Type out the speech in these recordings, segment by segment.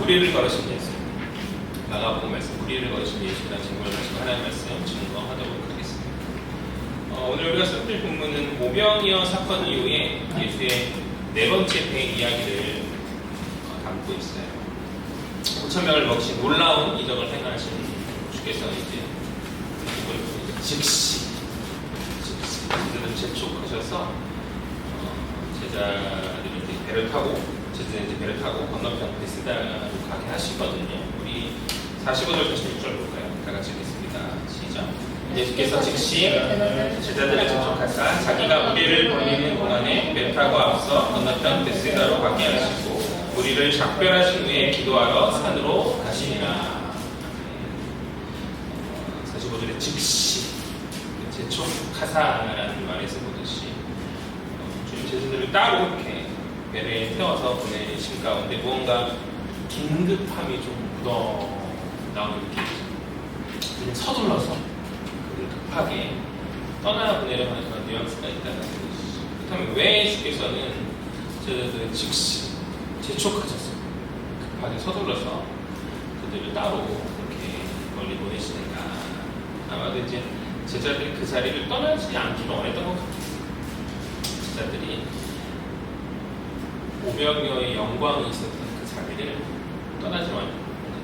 무리를 걸으신 예수, 마가복음 말씀 무리를 걸으신 예수라는 제목을 가지고 하나님 말씀 증거하도록 하겠습니다. 오늘 우리가 써볼 본문은 오병이어 사건 이후에 예수의 네 번째 배 이야기를 담고 있어요. 5,000명을 먹이신 놀라운 이적을 행하신 주께서 이제 즉시 그들을 재촉하셔서 제자들이 이제 배를 타고 건너편 베스다로 가게 하시거든요. 우리 45절 46절 볼까요? 다 같이 읽겠습니다. 시작. 예수께서 즉시 제자들을 재촉하사 자기가 무리를 보내는 동안에 배 타고 앞서 건너편 베스다로 가게 하시고 무리를 작별하신 후에 기도하러 산으로 가시니라. 45절에 즉시 재촉하사라는 말에서 보듯이 주님 제자들을 따로 이렇게 배를 태워서 보내신 가운데 무언가 긴급함이 좀 묻어 나오는 느낌이죠. 그냥 서둘러서 그를 급하게 떠나보내려 하는 그런 뉘앙스가 있다는 것이죠. 그렇다면 왜 주께서는 제자들을 즉시 재촉하셨어요? 급하게 서둘러서 그들을 따로 그렇게 멀리 보내시는가? 아마도 이제 제자들이 그 자리를 떠나지 않기를 원했던 것 같아요. 제자들이 오병이어의 영광이 있었던 그 자리를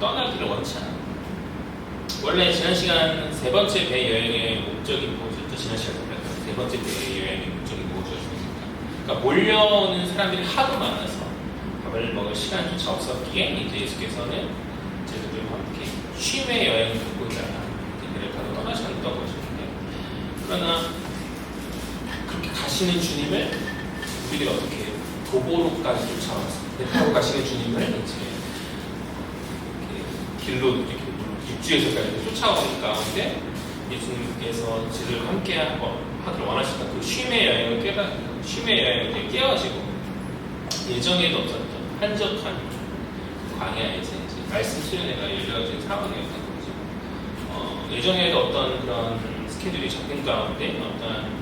떠나기를 원치 않아요. 원래 지난 시간 세 번째 배 여행의 목적이 무엇이었죠? 지난 시간에 세 번째 배 여행의 목적이 무엇이었습니까? 그러니까 몰려오는 사람들이 하도 많아서 밥을 먹을 시간조차 없었기에 이제 예수께서는 제자들과 함께 쉼의 여행을 갖고자 배를 타고 떠나셨던 것인데, 그러나 그렇게 가시는 주님을 우리들이 어떻게 도보로까지 쫓아와서 배 타고 가시는 주님을 이제 길로 이렇게 육지에서까지 쫓아오는 가운데 예수님께서 제자들과 함께 하기를 원하셨던 그 쉼의 여행을 쉼의 여행을 깨어지고 예정에도 없었던 한적한 광야에서 이제 말씀 수련회가 열려진 상황이었던 거죠. 예정에도 어떤 그런 스케줄이 잡힌 가운데 어떤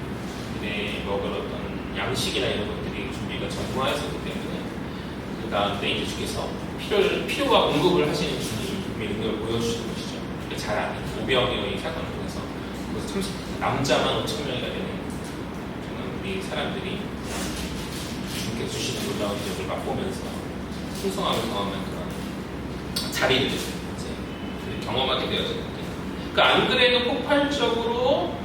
먹을 어떤 양식이나 이런 것들이 준비가 전무하였었기 때문에 그 가운데 이제 주께서 필요와 공급을 하시는 주님의 능력을 보여주시는 것이죠. 잘 아는 오병이어의 사건을 통해서 그것을 남자만 5,000명이가 되는 우리 사람들이 주님께서 주시는 놀라운 이적을 맛보면서 풍성함을 경험한 그런 자리를 이제 경험하게 되어졌는데, 그러니까 안 그래도 폭발적으로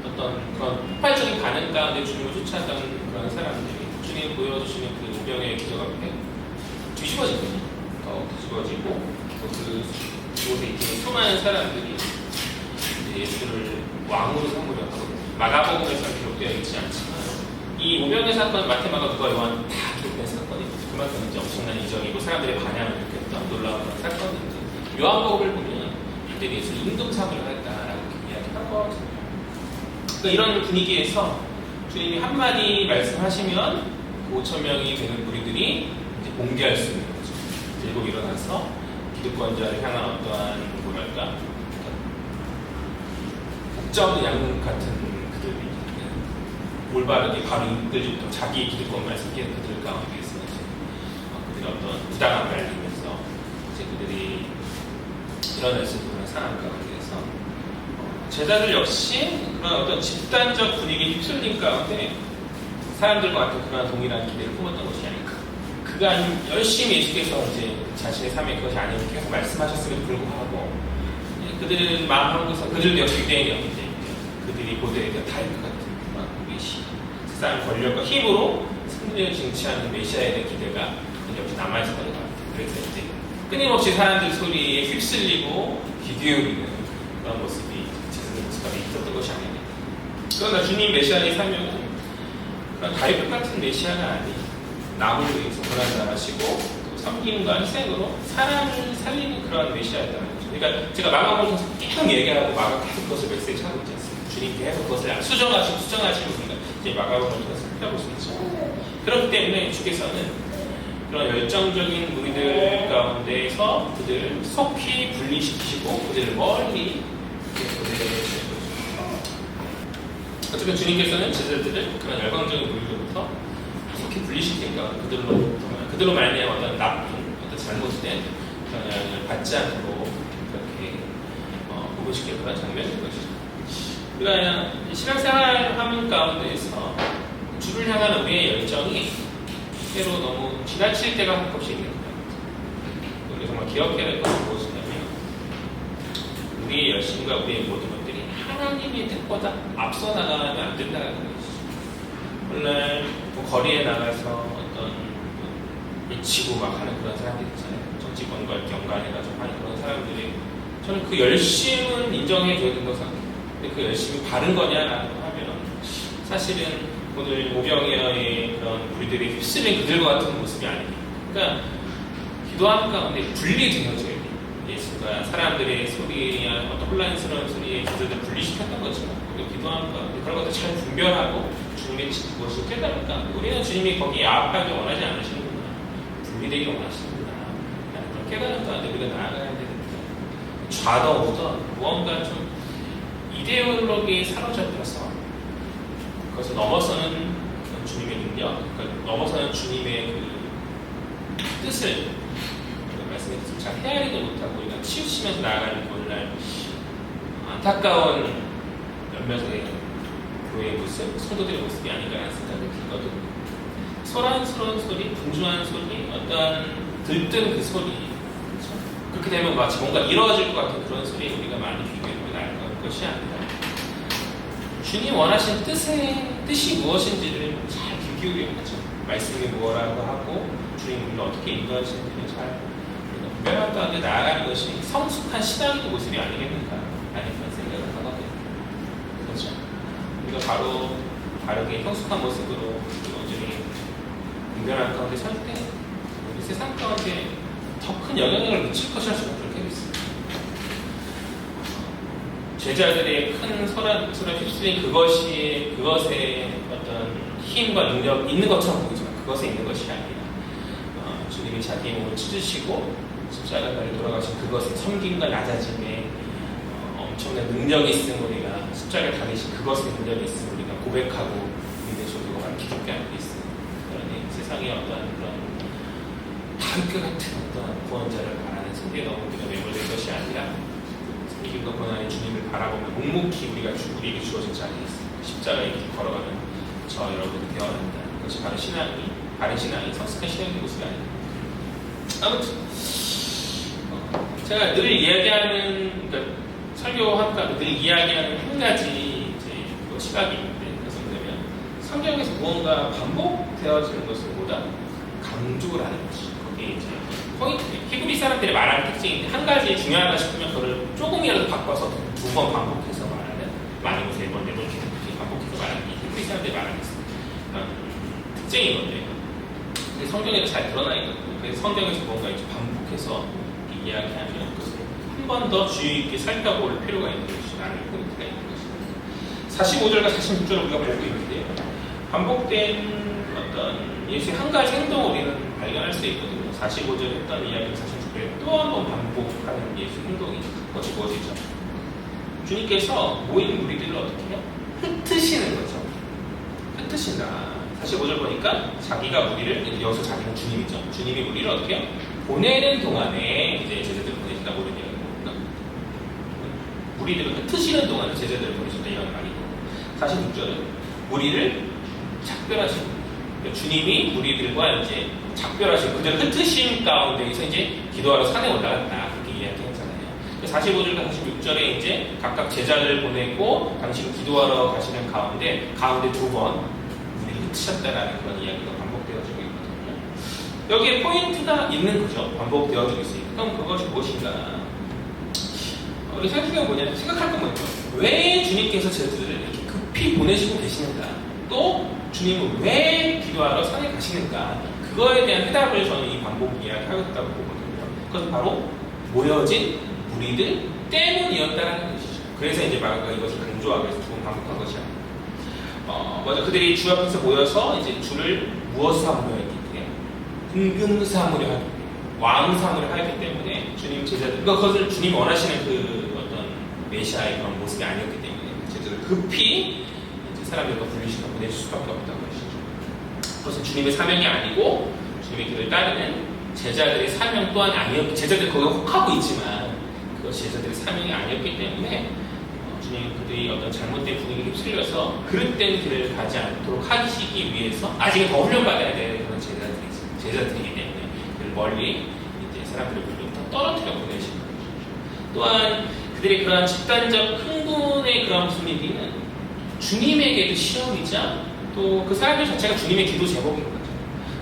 어떤 그런 폭발적인 반응 가운데 주님을 쫓아가는 그런 사람들이 주님이 보여주시는 그 오병이어의 기적 앞에 뒤집어지거든요. 뒤집어지고 그곳에 있는 수많은 사람들이 예수를 왕으로 삼으려 하거든요. 마가복음에서 기록되어 있지 않지만 이 오병이어 사건 마태마가 누가 요한 다 기록된 사건이고 그만큼 이제 엄청난 이적이고 사람들의 반향을 느꼈던 놀라운 사건인데, 요한복음을 보면 이때 예수를 임금삼으로 했다라고 이야기하거든요. 그러니까 이런 분위기에서 주님이 한마디 말씀하시면 5,000명이 되는 무리들이 이제 봉기할 수 있는 거죠. 들고 일어나서 기득권자를 향한 어떠한 뭐랄까 복잡한 양 같은 그들이 올바르게 바로 이끌지부터 자기의 기득권 말씀께 그들 가운데 있으면서 그들이 어떤 부당함을 알리면서 이제 그들이 일어날 수 있는 그런 상황 가운데에서 제자들 역시 그런 어떤 집단적 분위기에 휩쓸린 가운데 사람들과 같은 그런 동일한 기대를 품었던 것이 아닐까. 그간 열심히 예수께서 이제 자신의 삶에 그것이 아니면 계속 말씀하셨음에도 불구하고 그들 마음 한구석 그들 역시 유대인이었기 때문에 그들이 고대에 다일 것 같은 그런 메시, 세상 권력과 힘으로 승리를 쟁취하는 메시아에 대한 기대가 역시 남아있었던 것 같아요. 그래서 이제 끊임없이 사람들 소리에 휩쓸리고 귀 기울이는 그런 모습이 제자들 모습 안에 있었던 것이 아닙니다. 그러나 주님 메시아의 사명은 그런 다윗 같은 메시아가 아닌 남을 위해서 고난당하시고 섬김과 희생으로 사람을 살리는 그런 메시아였다는 거죠. 그러니까 제가 마가복음 계속 얘기하고 마가 계속 그것을 메시지 하고 있지 않습니까? 주님 계속 그것을 수정하시고 우리가 이제 마가복음을 통해서 살펴볼 수 있죠. 그렇기 때문에 주께서는 그런 열정적인 무리들 가운데에서 그들을 속히 분리시키시고 그들을 멀리 보내주시는 거죠. 어쨌든 주님께서는 제자들을 그런 열광적인 무리들로부터 속히 분리시키니까 그들로 말미암아 어떤 나쁜, 어떤 잘못된 영향을 받지 않도록 그렇게 구분시키는 그런 장면인 것이죠. 우리가 신앙생활 하는 가운데에서 주를 향한 우리의 열정이 때로 너무 지나칠 때가 한없이 있는 거예요. 우리가 정말 기억해야 될 것은 무엇이냐면 우리의 열심과 우리의 모든 것들이 하나님의 뜻보다 앞서 나가면 안 된다는 것이죠. 오늘 뭐 거리에 나가서 어떤 외치고 막 하는 그런 사람들 있잖아요. 정치권과 이렇게 연관해가지고 하는 그런 사람들이 저는 그 열심은 인정해줘야 된다고 생각해요. 근데 그 열심이 바른 거냐라고 하면 사실은 오늘 오병이어의 그런 우리들이 휩쓸린 그들과 같은 모습이 아닙니다. 그러니까 기도하는 가운데 분리되어져야 돼요. 예수가 사람들의 소리야 어떤 혼란스러운 소리에 그들을 분리시켰던 것처럼 우리가 기도하는 가운데 그런 것들 잘 분별하고 주님의 무엇을 깨달을까? 우리는 주님이 거기에 아합하기 원하지 않으시는구나. 분리되기 원하시는구나. 그런 깨달은 가운데 우리가 나아가야 됩니다. 좌던 우던 무언가 좀 이데올로기에 사로잡혀서 그것을 넘어서는 주님의 능력, 그러니까 넘어서는 주님의 그 뜻을 말씀해 주시면 잘 헤아리지 못하고 우리가 치우치면서 나아가는 오늘날 안타까운 몇몇의 교회의 모습, 성도들의 모습이 아닌가라는 생각이 들거든요. 소란스러운 소리, 분주한 소리, 어떤 들뜬 그 소리, 그렇죠? 그렇게 되면 마치 뭔가 이루어질 것 같은 그런 소리에 우리가 많이 비교해보고 나아갈 것이 아니라 주님 원하신 뜻이 무엇인지를 잘 귀 기울여야죠. 말씀이 뭐라고 하고 주님 우리를 어떻게 인도하시는지를 잘 분별한 가운데 나아가는 것이 성숙한 신앙의 모습이 아니겠는가 라는 그런 생각을 하거든요. 그렇죠. 우리가 바로 바르게 성숙한 모습으로 온전히 분별한 가운데 설 때 우리 세상 가운데 더 큰 영향력을 미칠 것이라 저는 그렇게 믿습니다. 제자들의 큰 소란스러운 휩쓸린 그것에 어떤 힘과 능력 있는 것처럼 보이지만 그것에 있는 것이 아니라 주님이 자기의 몸을 찢으시고 십자가까지 돌아가신 그것의 섬김과 낮아짐에 엄청난 능력이 있음을 우리가 십자가를 달리신 그것의 능력이 있음을 우리가 고백하고 믿는 조도가 많이 기독교 안에 있습니다. 그러니 세상에 어떤 그런 다윗과 같은 어떤 구원자를 바라는 생각에 너무 우리가 매몰될 것이 아니라 섬김과 고난의 주님을 바라보며 묵묵히 우리에게 주어진 자리에 있습니다. 십자가의 길 걸어가는 저 여러분이 되어야 한다. 그것이 바로 바른 신앙이 성숙한 신앙의 모습이 아닙니다. 아무튼 제가 늘 이야기하는 그러니까 설교하니까 늘 이야기하는 한 가지 이제 시각이 있는데 그것은 뭐냐면 성경에서 무언가 반복되어지는 것을 보다 강조를 하는 것이 거기에 이제 포인트 히브리 사람들이 말하는 특징인데 한 가지 중요하다 싶으면 그걸 조금이라도 바꿔서 두 번 반복해서 말하는 많이 세 번, 네 번 이렇게 반복해서 말하는 게 히브리 사람들이 말하는 특징인 건데 성경에도 잘 드러나 있거든요. 그래서 성경에서 뭔가 이제 반복해서 이야기하면 그것을 한 번 더 주의 있게 살펴볼 필요가 있는 것이 나는 포인트가 있는 것입니다. 45절과 46절을 우리가 보고 있는데요. 반복된 어떤 예수의 한 가지 행동을 우리는 발견할 수 있거든요. 45절에 했던 이야기를 46절에 또 한 번 반복하는 예수의 행동이 그것이 무엇이죠? 주님께서 모인 무리들을 어떻게 해요? 흩으시는 거죠. 흩으신다. 45절 보니까 자기가 무리를 여기서 자기는 주님이죠. 주님이 무리를 어떻게 해요? 보내는 동안에 이제 제자들을 보내신다 모르는 이야기입니다. 무리들을 흩으시는 동안에 제자들을 보내신다 이런 말이고 46절은 무리를 작별하신 그러니까 주님이 무리들과 이제 작별하신 그들 흩으심 가운데에서 이제 기도하러 산에 올라갔다 그렇게 이야기했잖아요. 45절과 46절에 이제 각각 제자들을 보내고 당신 기도하러 가시는 가운데 두 번 무리를 흩으셨다라는 그런 이야기가 반복되어지고 있거든요. 여기에 포인트가 있는 거죠. 반복되어지고 있으니까. 그럼 그것이 무엇인가? 우리 생각할 건 뭐죠? 왜 주님께서 제자들을 이렇게 급히 보내시고 계시는가? 또 주님은 왜 기도하러 산에 가시는가? 그거에 대한 해답을 저는 이 반복 이야기하겠다고 보거든요. 그것은 바로 모여진 무리들 때문이었다는 것이죠. 그래서 이제 마가가 이것을 강조하기 위해서 두 번 반복한 것이 아니에요. 먼저 그들이 주 앞에서 모여서 이제 주를 무엇 삼으려 했기 때문에 은금 삼으려 하기 때문에 왕 삼으려 하기 때문에 주님 제자들 그것을 주님이 원하시는 그 어떤 메시아의 그런 모습이 아니었기 때문에 제자들 급히 이제 사람들과 분리시켜 보내실 수밖에 없다는 것이죠. 그것은 주님의 사명이 아니고 주님의 길을 따르는 제자들의 사명 또한 아니었고, 제자들이 거기에 혹하고 있지만 그것이 제자들의 사명이 아니었기 때문에 주님 그들이 어떤 잘못된 분위기에 휩쓸려서 그릇된 길을 가지 않도록 하시기 위해서 아직은 더 훈련받아야 되는 그런 제자들이기 때문에 그를 멀리 이제 사람들의 물로부터 떨어뜨려 보내신 거죠. 또한 그들의 그러한 집단적 흥분의 그런 분위기는 주님에게도 시험이자 또 그 사람들 자체가 주님의 기도 제목인 거죠.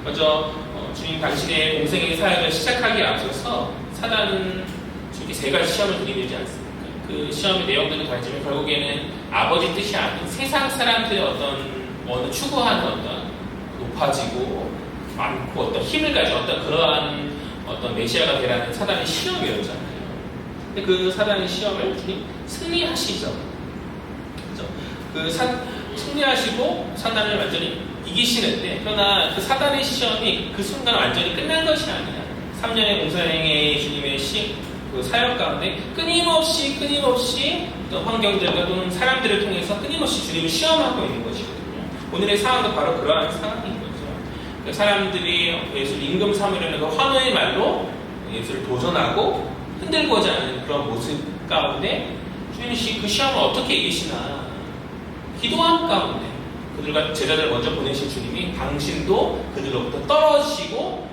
먼저 주님 당신의 공생의 사역을 시작하기에 앞서서 사단은 이렇게 세 가지 시험을 들이밀지 않습니까? 그 시험의 내용들은 다르지만 결국에는 아버지 뜻이 아닌 세상 사람들의 어떤 추구하는 어떤 높아지고 많고 어떤 힘을 가진 어떤 그러한 어떤 메시아가 되라는 사단의 시험이었잖아요. 근데 그 사단의 시험을 주님 승리하시죠. 그죠? 승리하시고 사단을 완전히 이기시는데, 그러나 그 사단의 시험이 그 순간 완전히 끝난 것이 아니라 3년의 공사행의 주님의 그 사역 가운데 끊임없이 어떤 환경들과 또는 사람들을 통해서 끊임없이 주님을 시험하고 있는 것이거든요. 오늘의 상황도 바로 그러한 상황인 거죠. 그 사람들이 예수를 임금 삼으려는 그 환호의 말로 예수를 도전하고 흔들고자 하는 그런 모습 가운데 주님이 그 시험을 어떻게 이기시나, 기도함 가운데 그들과 제자들을 먼저 보내신 주님이 당신도 그들로부터 떨어지시고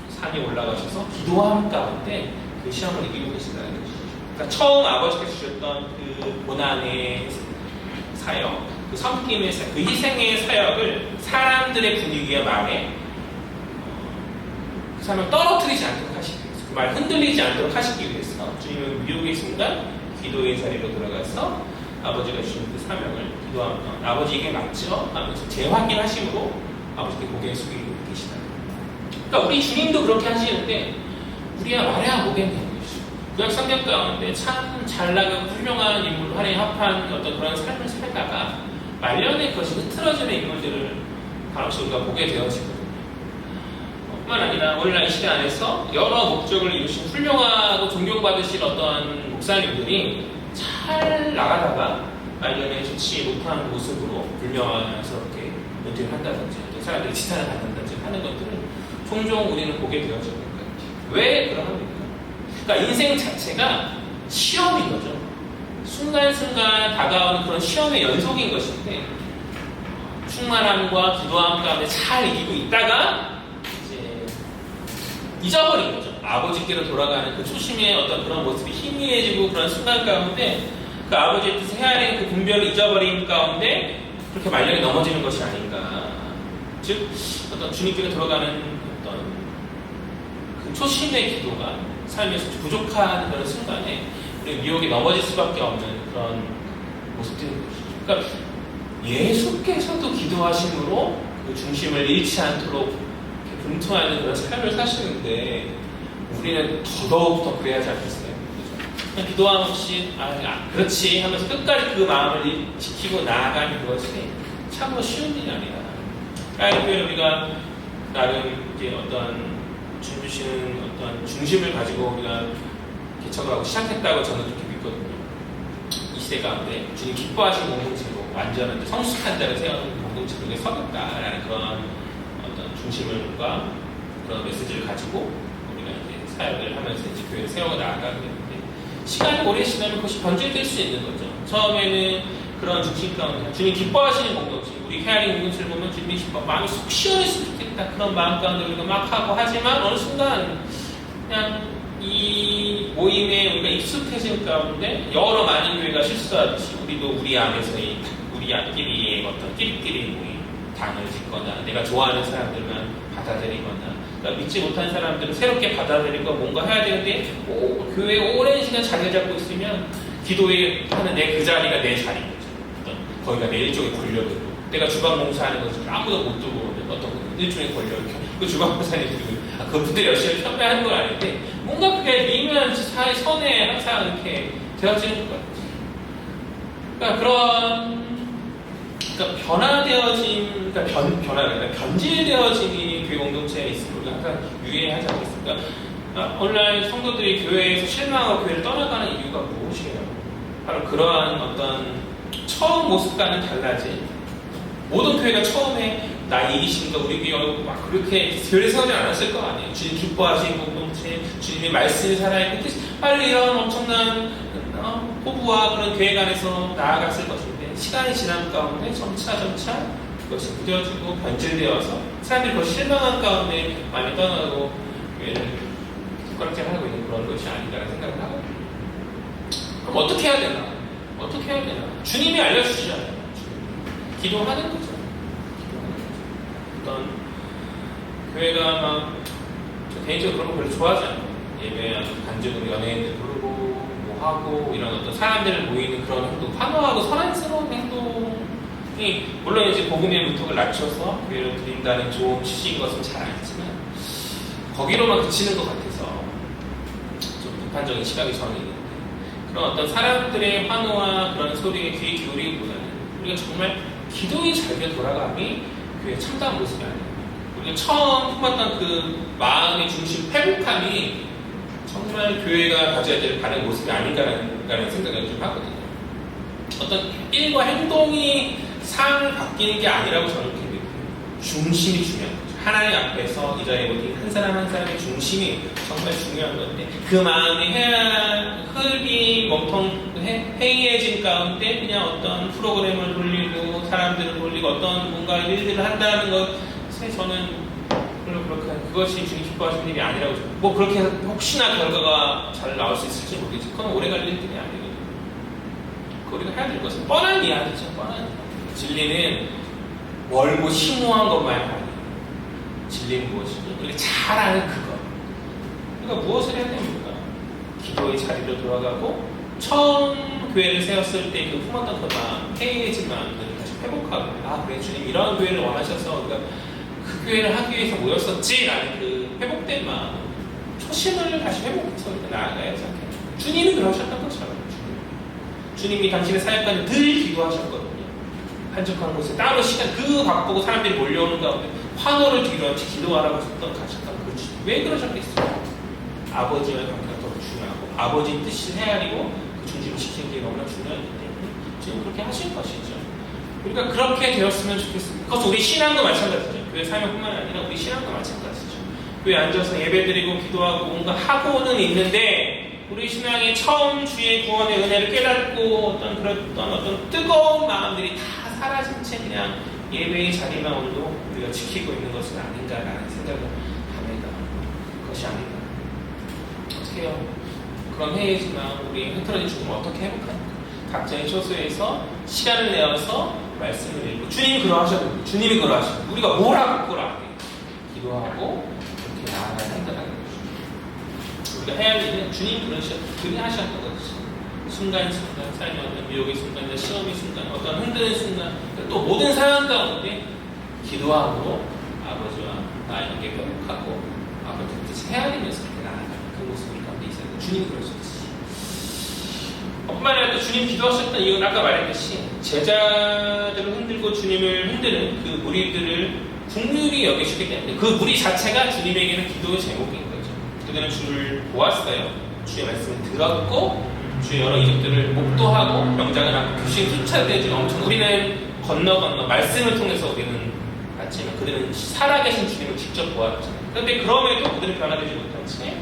산에 올라가셔서 기도함 가운데 그 시험을 이기고 계신다는 것이죠. 그러니까 처음 아버지께서 주셨던 그 고난의 사역, 그 섬김의 사역, 그 희생의 사역을 사람들의 분위기와 말에 그 사람을 떨어뜨리지 않도록 하시기 위해서, 그 말 흔들리지 않도록 하시기 위해서 주님은 미혹의 순간 기도의 자리로 들어가서 아버지가 주신 그 사명을 기도하며 아버지에게 맞죠? 하면서 재확인하심으로 아버지께 고개 숙이고 계시다. 그러니까 우리 주님도 그렇게 하시는데 우리야 말해야 보겠네요. 구약 성경 가운데 참 잘나가고 훌륭한 인물로 하나님 합한 어떤 그런 삶을 살다가 말년에 그것이 흐트러지는 인물들을 가끔씩 우리가 보게 되어지거든요. 뿐만 아니라 오늘날 시대 안에서 여러 목적을 이루신 훌륭하고 존경받으실 어떤 목사님들이 잘 나가다가 말년에 좋지 못한 모습으로 불명예스럽게 은퇴를 한다든지 또 사람들이 지탄을 받는다든지 하는 것들을 종종 우리는 보게 되어지는 거예요. 왜 그러합니까? 그러니까 인생 자체가 시험인 거죠. 순간순간 다가오는 그런 시험의 연속인 것인데 충만함과 기도함 가운데 잘 이기고 있다가 이제 잊어버린 거죠. 아버지께로 돌아가는 그 초심의 어떤 그런 모습이 희미해지고 그런 순간 가운데 그 아버지의 뜻을 헤아리는 그 분별을 잊어버린 가운데 그렇게 말년에 넘어지는 것이 아닌가. 즉 어떤 주님께로 돌아가는 어떤 그 초심의 기도가 삶에서 부족한 그런 순간에 우리 미혹에 넘어질 수밖에 없는 그런 모습들인 것이죠. 그러니까 예수께서도 기도하심으로 그 중심을 잃지 않도록 분투하는 그런 삶을 사시는데 우리는 더더욱 더 그래야 하지 않겠어요? 그냥 기도함 없이 그렇지 하면서 끝까지 그 마음을 지키고 나아가는 그것이 참으로 쉬운 일이 아니라, 그러니까 우리가 나름 이제 어떤 주님 주시는 어떤 중심을 가지고 우리가 개척을 하고 시작했다고 저는 그렇게 믿거든요. 이 시대 가운데 주님 기뻐하신 공동체로 완전한 성숙한 자를 세우는 공동체로 서겠다라는 그런 어떤 중심과 그런 메시지를 가지고 우리가 이제 사역을 하면서 이제 교회를 세워 나아가게 되는데, 시간이 오래 지나면 그것이 변질될 수 있는 거죠. 처음에는 그런 중심 가운데 주님 기뻐하시는 공동체, 우리 헤아린 공동체를 보면 주님이 기뻐 마음이 속 시원했으면 좋겠다 그런 마음 가운데 우리가 막 하고 하지만 어느 순간 그냥 이 모임에 우리가 익숙해진 가운데 여러 많은 교회가 실수하듯이 우리도 우리 안에서의 우리 앞끼리의 어떤 끼리끼리 모임, 당을 짓거나 내가 좋아하는 사람들만 받아들이거나 그러니까 믿지 못한 사람들을 새롭게 받아들이고 뭔가 해야 되는데 교회에 오랜 시간 자리 잡고 있으면 기도에 하는 내 그 자리가 내 자리인 거죠. 거기가 내 일종의 권력이고 내가 주방 봉사하는 것을 아무도 못 두고 어떤 일종의 권력, 그 주방 봉사는 그분들이 열심히 협회하는 건 아닌데 뭔가 그게 미묘한 사회 선에 항상 이렇게 되어지는 것 같아요. 그러니까 변화되어진, 변질되어진 교회 공동체에 있으면 우리가 항상 유의하지 않겠습니까? 오늘날 성도들이 교회에서 실망하고 교회를 떠나가는 이유가 무엇이에요? 바로 그러한 어떤 처음 모습과는 달라진, 모든 교회가 처음에 나의 이기심과 우리 교회 막 그렇게 교회 세우지 않았을 거 아니에요. 주님 기뻐하시는 공동체, 주님의 말씀이 살아있고 빨리 이런 엄청난 포부와 그런 계획 안에서 나아갔을 것인데 시간이 지난 가운데 점차 그것이 무뎌지고 변질되어서 사람들이 더 실망한 가운데 많이 떠나고 교회를 숟가락질하고 있는 그런 것이 아닌가라는 생각을 하거든요. 그럼 어떻게 해야 되나? 어떻게 해야 되나? 주님이 알려주시잖아요. 기도하는 거죠. 어떤 교회가 막 개인적으로 그런 거 별로 좋아하지 않아요. 예배 간증으로 연예인들 부르고 뭐 하고 이런 어떤 사람들 모이는 그런 행동, 환호하고 선한스러운 행동이 물론 이제 복음의 문턱을 낮춰서 교회를 드린다는 좋은 취지인 것은 잘 알지만 거기로만 그치는 것 같아서 좀 비판적인 시각이 저는 있는데 그런 어떤 사람들의 환호와 그런 소리에 귀 기울이기보다는 우리가 정말 기도의 잘게 돌아감이 교회의 참다운 모습이 아니에요. 우리가 처음 품었던 그 마음의 중심 회복함이 정말 교회가 가져야 될 바른 모습이 아닌가라는 생각을 좀 하거든요. 어떤 일과 행동이 삶을 바뀌는 게 아니라고 저는 그렇게 느껴요. 중심이 중요한 거죠. 하나님 앞에서 이 자리에 모인 한 사람 한 사람의 중심이 정말 중요한 건데 그 마음이 흙이 몸통 해이해진 가운데 그냥 어떤 프로그램을 돌리고 사람들을 돌리고 어떤 뭔가 일들을 한다는 것에 저는 별로 그렇게 그것이 주님 기뻐하시는 일이 아니라고 저는 뭐 그렇게 혹시나 결과가 잘 나올 수 있을지 모르겠지 그건 오래 갈 일들이 아니거든요. 우리가 해야 될 것은 뻔한 이야기죠. 뻔한 이야기. 진리는 멀고 심오한 것만 아니에요. 진리는 무엇이죠? 우리가 잘 아는 그것. 우리가 무엇을 해야 됩니까? 기도의 자리로 돌아가고 처음 교회를 세웠을 때 그 품었던 그 마음, 해이해진 마음들을 다시 회복하고 아 그래 주님 이런 교회를 원하셔서 우리가 그 교회를 하기 위해서 모였었지 라는 그 회복된 마음 초심을 다시 회복해서 우리가 나아가야 생각해요. 주님이 그러셨던 것처럼 주님이 당신의 사역관을 늘 기도하셨거든요. 한적한 곳에 따로 시간 그 바쁘고 사람들이 몰려오는 가운데 환호를 뒤로하지 기도하라고 하셨던 그 주님 왜 그러셨겠어요? 아버지와 관계가 더 중요하고 아버지의 뜻을 헤아리고 그 중심을 지키는 게 너무나 중요하기 때문에 지금 그렇게 하실 것이죠. 우리가 그렇게 되었으면 좋겠습니다. 그것은 우리 신앙도 마찬가지죠. 교회 사역뿐만 아니라 우리 신앙도 마찬가지죠. 교회 앉아서 예배드리고 기도하고 뭔가 하고는 있는데 우리 신앙의 처음 주의 구원의 은혜를 깨닫고 어떤 뜨거운 마음들이 다 사라진 채 그냥 예배의 자리만 온도 우리가 지키고 있는 것은 아닌가라는 생각을 합니다. 그것이 아닌가. 어떻게 해요? 그런 해이지 마음, 우리 흐트러진 죽음을 어떻게 회복하는가? 각자의 처소에서 시간을 내어서 말씀을 읽고 주님이 그러하셨는데 주님이 그러하셨는데 우리가 뭘 하고 그걸 안 해요? 기도하고 이렇게 나아가야 한다는 거죠. 우리가 해야 할 일은 주님 그리 하셨던 거죠. 순간순간 삶의 어떤 미혹의 순간, 시험의 순간, 어떤 흔드는 순간 또 모든 상황 가운데 기도함으로 아버지와 나의 관계 회복하고 아버지의 뜻을 헤아리면서 이렇게 나아가는 그 모습을 가운데 있어요. 주님이 그러셨듯이 뿐만 아니라 또 주님 기도하셨던 이유는 아까 말했듯이 제자들을 흔들고 주님을 흔드는 그 무리들을 국률이 여기시기 때문에 그 무리 자체가 주님에게는 기도의 제목인 거죠. 그들은 주를 보았어요. 주의 말씀을 들었고 주의 여러 이적들을 목도하고 명장을 하고 교시에 쫓아내지 엄청 우리는 건너 말씀을 통해서 우리는 봤지만 그들은 살아계신 주님을 직접 보았잖아요. 그런데 그럼에도 그들은 변화되지 못한 채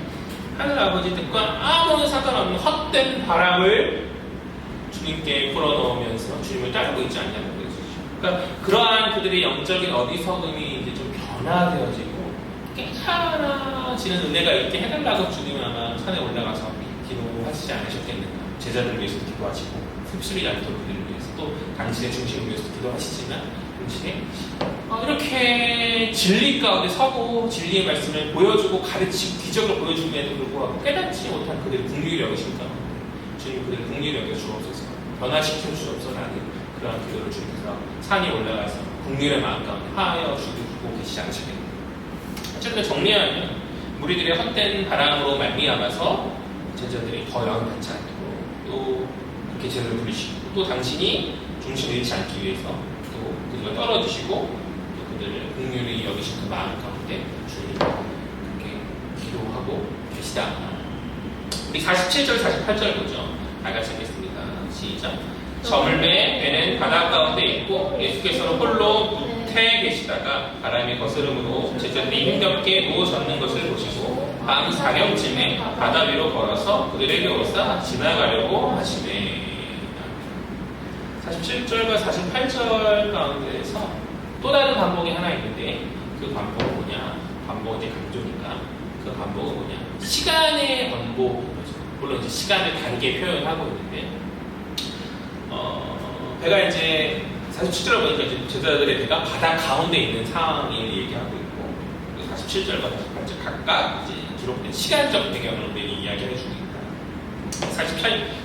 하늘 아버지 뜻과 아무런 상관없는 헛된 바람을 주님께 풀어넣으면서 주님을 따르고 있지 않냐는 거죠. 그러니까 그러한 그들의 영적인 어리석음이 이제 좀 변화되어지고 깨끗해지는 은혜가 있게 해달라고 주님은 아마 산에 올라가서 기도하시지 않으셨겠는가. 제자들을 위해서도 기도하시고 흡수리 않도록 그들을 위해서 또 당신의 중심을 위해서도 기도하시지만 동시에 이렇게 진리 가운데 서고 진리의 말씀을 보여주고 가르치고 기적을 보여줌에도 불구하고 깨닫지 못한 그들의 긍휼히 여기신 가운데 주님 그들의 긍휼히 여겨 주옵소서 변화시켜 주옵소서라는 그러한 기도를 주님께서 산에 올라가서 긍휼의 마음 가운데 하여 주고 계시지 않으셨겠는가. 어쨌든 정리하면 무리들의 헛된 바람으로 말미암아서 제자들이 더 영향받지 않도록 또 그렇게 제자를 부리시고 또 당신이 중심을 잃지 않기 위해서 또 그들과 떨어지시고 또 그들을 긍휼히 여기신 그 마음 가운데 주님 그렇게 기도하고 계시다. 우리 47절 48절 보죠. 다 같이 읽겠습니다. 시작. 저물매 배는 바다 가운데 있고 예수께서는 홀로 곳에 계시다가 바람이 거스름으로 제자들이 힘겹게 누워 젖는 것을 보시고 밤 4경쯤에 바다 위로 걸어서 그들에게 오사 지나가려고 하시네. 47절과 48절 가운데에서 또 다른 반복이 하나 있는데 그 반복은 뭐냐? 반복은 이제 강조니까 그 반복은 뭐냐? 시간의 반복인 거죠. 물론 이제 시간을 다르게 표현하고 있는데 배가 이제 47절을 보니까 이제 제자들의 배가 바다 가운데 있는 상황을 얘기하고 있고 47절과 48절 각각 이제 기록된 시간적 배경을 우리는 이야기해 주고 있다.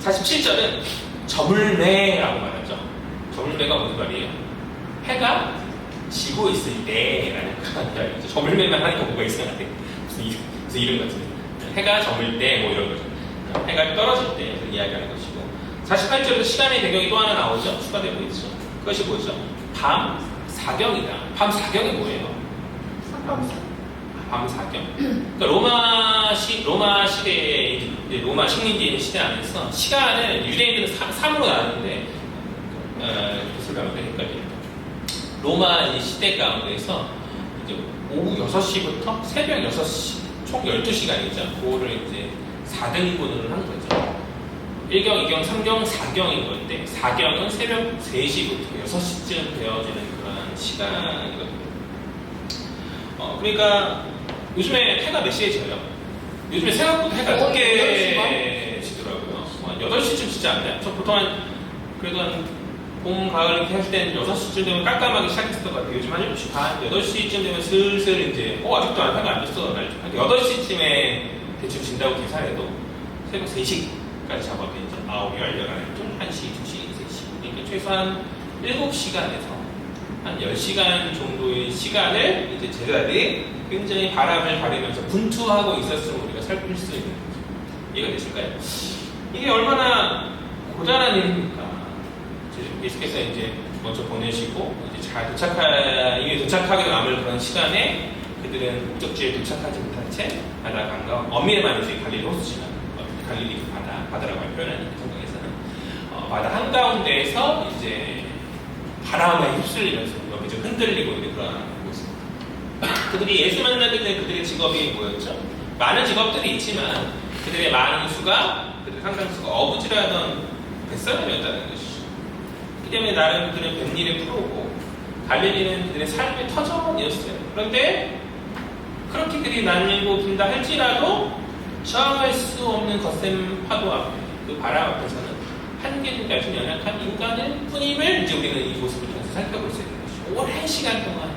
47절은 저물매라고 말하죠. 저물매가 무슨 말이에요? 해가 지고 있을 때라는 그런 이야기죠. 저물매만 하니까 뭔가 이상한데 무슨 이름 같은데 해가 저물 때 뭐 이런 거죠. 해가 떨어질 때 이야기하는 것이고 48절에서 시간의 배경이 또 하나 나오죠. 추가되고 있죠. 그것이 뭐죠? 밤 4경이다. 밤 4경이 뭐예요? 밤 4경. 그러니까 로마 시대에 이제 로마 식민지 시대 안에서 시간을 유대인들은 3으로 나누는데 무슨 말인가 헷갈려요. 로마 시대 가운데서 이제 오후 6시부터 새벽 6시 총 12시간이죠. 그거를 이제 4등분을 한 거죠. 1경, 2경, 3경, 4경인 건데 4경은 새벽 3시부터 6시쯤 되어지는 그런 시간이거든요. 그러니까 요즘에 해가 몇 시에 져요? 요즘에 생각보다 해가 늦게 지더라고요. 8시쯤 지지 않나요? 저 보통 그래도 봄, 가을 이렇게 할 때는 6시쯤 되면 깜깜하게 시작했을 것 같아요. 요즘 한 7시 반, 8시쯤 되면 슬슬 이제 아직도 해가 안 졌어. 8시쯤에 대충 진다고 계산해도 새벽 3시까지 잡아도 이제 9시, 11시, 1시, 2시, 3시 그러니까 최소한 7시간에서 한 10시간 정도의 시간을 이제 제자들이 굉장히 바람을 가리면서 분투하고 있었음을 우리가 살필 수 있는 거죠. 이해가 되실까요? 이게 얼마나 고단한 일입니까? 예수께서 이제 먼저 보내시고 이제 잘 이미 도착하게 남을 그런 시간에 그들은 목적지에 도착하지 못한 채 바다 강가 어미에만 이제 갈릴리 호수지만 갈릴리 바다라고 표현하는 성경에서는 바다 한가운데에서 이제 바람에 휩쓸리면서 여기저기 흔들리고 있는 그런 모습입니다. 그들이 예수 만나기 전에 그들의 직업이 뭐였죠? 많은 직업들이 있지만 그들의 많은 수가 그들의 상당수가 어부지라던 뱃사람이었다는 것이죠. 그 때문에 나름 그들은 뱃일에 프로고 갈릴리는 그들의 삶의 터전이었어요. 그런데 그렇게 그들이 날리고 빈다 할지라도 저항할 수 없는 거센 파도 앞에 그 바람 앞에서는 한계는 아주 연약한 인간일 뿐임을 이제 우리는 이 모습을 통해서 살펴볼 수 있는 것이죠. 오랜 시간 동안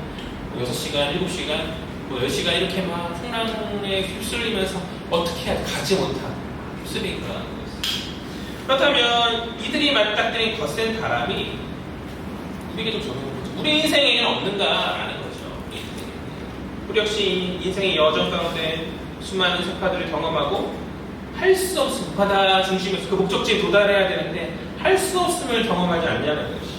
6시간, 7시간, 10시간 이렇게 막 풍랑에 휩쓸리면서 어떻게 가지 못한 휩쓸린 그런 것이죠. 그렇다면 이들이 맞닥뜨린 거센 바람이 우리에게도 적용을 하죠. 우리 인생에는 없는가라는 거죠. 우리 역시 인생의 여정 가운데 수많은 세파들을 경험하고 할 수 없음, 바다 중심에서 그 목적지에 도달해야 되는데 할 수 없음을 경험하지 않냐는 것이.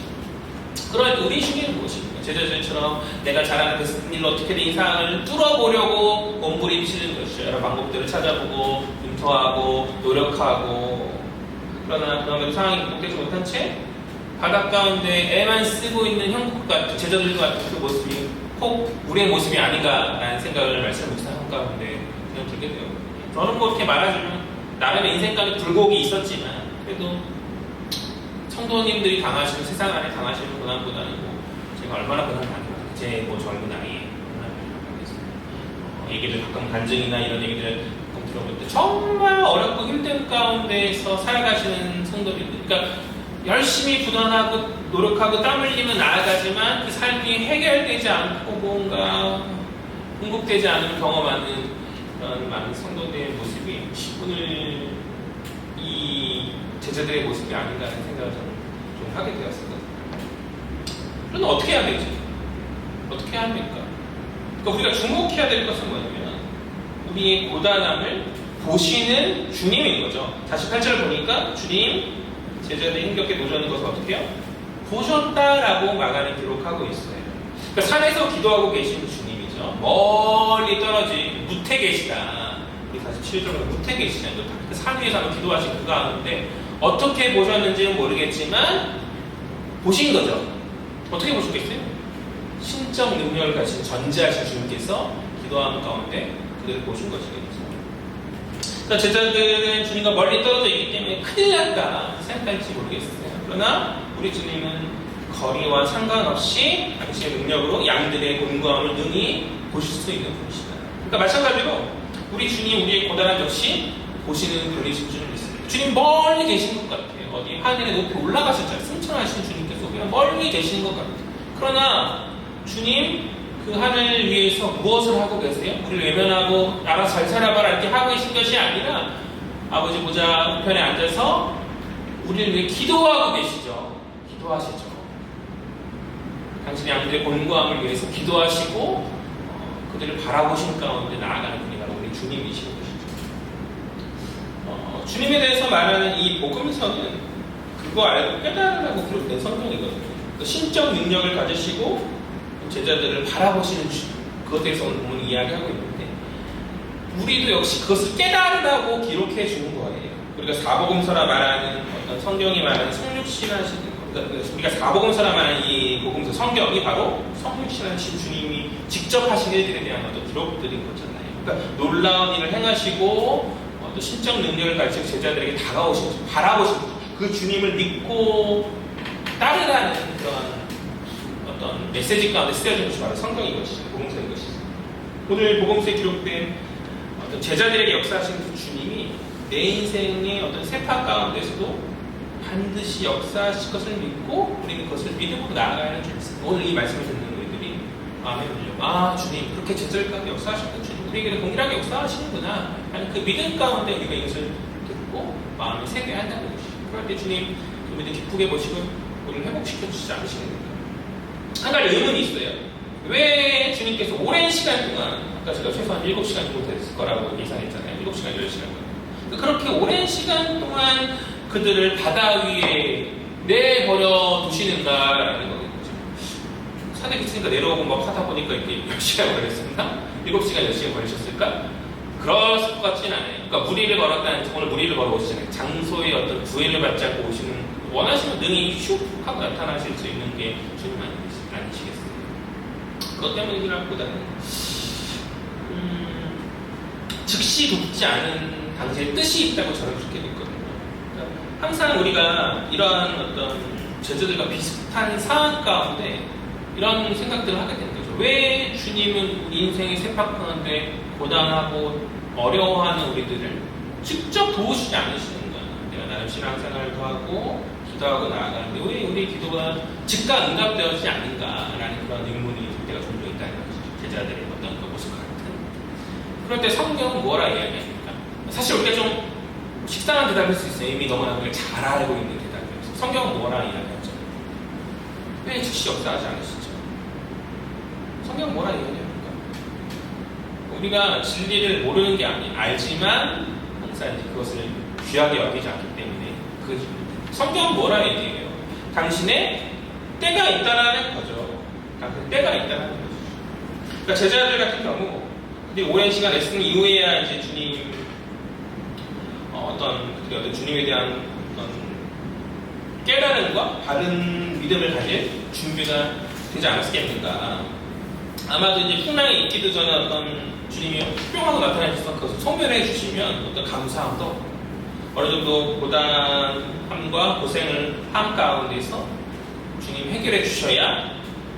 그러니까 우리 중에는 무엇입니까? 제자들처럼 내가 잘하는 그 일로 어떻게든 이 상황을 뚫어보려고 몸부림치는 것이죠. 여러 방법들을 찾아보고 검토하고 노력하고 그러나 그럼에도 상황이 극복되지 못한 채 바닷 가운데 애만 쓰고 있는 형국 같은 제자들과 같은 그 모습이 꼭 우리의 모습이 아닌가라는 생각을 말씀 묵상한 가운데 그냥 들게 되었거든요. 저는 뭐 이렇게 말하자면 나름의 인생 가운데 굴곡이 있었지만 그래도 성도님들이 당하시는 세상 안에 당하시는 고난보다는 뭐 제가 얼마나 고난 당했나 제 뭐 젊은 나이에 고난을 당했습니다. 얘기를 가끔 간증이나 이런 얘기들을 가끔 들어볼 때 정말 어렵고 힘든 가운데에서 살아가시는 성도님들 그러니까 열심히 부단하고 노력하고 땀 흘리며 나아가지만 그 삶이 해결되지 않고 뭔가 공급되지 않은 경험하는 그런 많은 성도들의 모습이 오늘 이 제자들의 모습이 아닌가 하는 생각을 저는 좀 하게 되었습니다. 그럼 어떻게 해야 되지? 어떻게 해야 합니까? 그러니까 우리가 주목해야 될 것은 뭐냐면 우리의 고단함을 보시는 주님인 거죠. 48절을 보니까 주님 제자들이 힘겹게 노젓는 것을 어떻게 해요? 보셨다라고 마가는 기록하고 있어요. 그러니까 산에서 기도하고 계신 주님이죠. 멀리 떨어진 무태 계시다. 우리 47절은 무태 계시다. 산 위에서 한번 기도하신 그 가운데 어떻게 보셨는지는 모르겠지만 보신 거죠. 어떻게 보셨겠어요? 신적 능력을 가진 전지하신 주님께서 기도하는 가운데 그들을 보신 것이겠죠. 그러니까 제자들은 주님과 멀리 떨어져 있기 때문에 큰일 났다 생각할지 모르겠어요. 그러나 우리 주님은 거리와 상관없이 당신의 능력으로 양들의 곤고함을 능히 보실 수 있는 분이시다. 그러니까 마찬가지로 우리 주님 우리의 고단한 적시 보시는 분이신 줄 믿습니다. 주님 멀리 계신 것 같아요. 어디 하늘에 높이 올라가셨잖아요. 승천하신 주님께서 그냥 멀리 계시는 것 같아요. 그러나 주님 그 하늘 위에서 무엇을 하고 계세요? 우리를 외면하고 알아서 잘 살아봐라 이렇게 하고 계신 것이 아니라 아버지 보좌 우편에 앉아서 우리를 위해 기도하고 계시죠. 기도하시죠. 당신의 양들의 곤고함을 위해서 기도하시고 그들을 바라보신 가운데 나아가는 분이 바로 우리 주님이신 것이죠. 주님에 대해서 말하는 이 복음서는 그거 알고 깨달으라고 기록된 성경이거든요. 신적 능력을 가지시고 제자들을 바라보시는 그것에 대해서 오늘 보면 이야기하고 있는데 우리도 역시 그것을 깨달으라고 기록해 주는 거예요. 우리가 사복음서라 말하는 어떤 성경이 말하는 성육신하신 그러니까 우리가 사복음서라 말하는 이 복음서 성경이 바로 성육신하신 주님이 직접 하신 일들에 대한 어떤 기록들인 거잖아요. 그러니까 놀라운 일을 행하시고 어떤 신적 능력을 가지고 제자들에게 다가오시고 바라보시고 그 주님을 믿고 따르라는 그런 어떤 메시지 가운데 쓰여진 것이 바로 성경인 것이죠. 복음서인 것이죠. 오늘 복음서에 기록된 어떤 제자들에게 역사하시는 그 주님이 내 인생의 어떤 세파 가운데서도 반드시 역사하실 것을 믿고 우리는 그것을 믿음으로 나아가는 줄 믿습니다. 오늘 이 말씀을 듣는 우리들이 마음에 들려 주님 그렇게 제자들 가운데 역사하시는 주님 우리에게 동일하게 역사하시는구나 하는 그 믿음 가운데 우리가 이것을 듣고 마음에 새겨야 한다는 것이죠. 그럴 때 주님 그 믿음 기쁘게 보시고 우리를 회복시켜 주시지 않으시는가. 한 가지 의문이 있어요. 왜 주님께서 오랜 시간 동안 아까 제가 최소한 7시간 정도 됐을 거라고 예상했잖아요. 7시간, 10시간 그렇게 오랜 시간 동안 그들을 바다 위에 내버려 두시는가라는 거겠죠. 산에 있으니까 내려오고 막 하다 보니까 이렇게 10시간 걸렸었나? 7시간, 10시간 걸리셨을까? 그럴 것 같지는 않아요. 그러니까 무리를 걸었다는, 오늘 무리를 걸어오시잖아요. 장소에 어떤 구애를 받지 않고 오시는, 원하시면 능히 슉 하고 나타나실 수 있는 게 주님 아니시겠어요. 그것 때문이라기보다는 즉시 돕지 않은 당시에 뜻이 있다고 저는 그렇게 믿거든요. 그러니까 항상 우리가 이러한 어떤 제자들과 비슷한 상황 가운데 이런 생각들을 하게 되는 거죠. 왜 주님은 우리 인생의 세팍 가운데 고단하고 어려워하는 우리들을 직접 도우시지 않으시는가? 내가 나름 신앙생활도 하고 기도하고 나아가는데 왜 우리 기도가 즉각 응답되어지지 않는가라는 그런 의문이 들 때가 종종 있다는 거죠. 제자들의 어떤 그 모습 같은. 그럴 때 성경은 뭐라 이야기합니까? 사실 우리가 좀 식상한 대답일 수 있어요. 이미 너무나 그걸 잘 알고 있는 대답이어서. 성경은 뭐라 이야기하죠? 왜 즉시 역사하지 않으시죠? 성경은 뭐라 이야기합니까? 우리가 진리를 모르는 게 아니에요. 알지만 항상 그것을 귀하게 여기지 않기 때문에 그 성경은 뭐라 얘기해요? 당신의 때가 있다라는 거죠. 당신의 때가 있다라는 거죠. 그러니까 제자들 같은 경우 우리 오랜 시간 애쓴 이후에야 이제 주님 어떤 주님에 대한 어떤 깨달음과 바른 믿음을 가질 준비가 되지 않았겠는가. 아마도 이제 풍랑이 있기도 전에 어떤 주님이 뿅하고 나타나셔서 그것을 소멸해 주시면 어떤 감사함도 어느 정도 고단함과 고생을 한 가운데서 주님 해결해 주셔야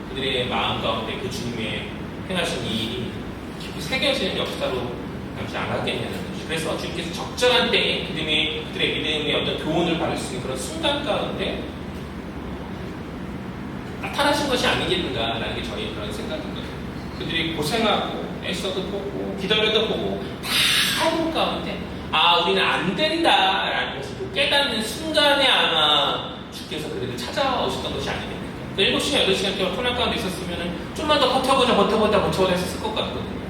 그들의 마음 가운데 그 주님의 행하신 이 일이 깊이 새겨지는 역사로 남지 않았겠냐는 거죠. 그래서 주님께서 적절한 때에 그들의 믿음의 어떤 교훈을 받을 수 있는 그런 순간 가운데 나타나신 것이 아니겠는가라는 게 저희 그런 생각인 거죠. 그들이 고생하고 애써도 보고 기다려도 보고 다 하는 가운데 우리는 안 된다라는 것을 깨닫는 순간에 아마 주께서 그들을 찾아오셨던 것이 아니겠습니까? 7시간, 8시간 동안 코난 가운데 있었으면 좀만 더 버텨보자 했을 것 같거든요.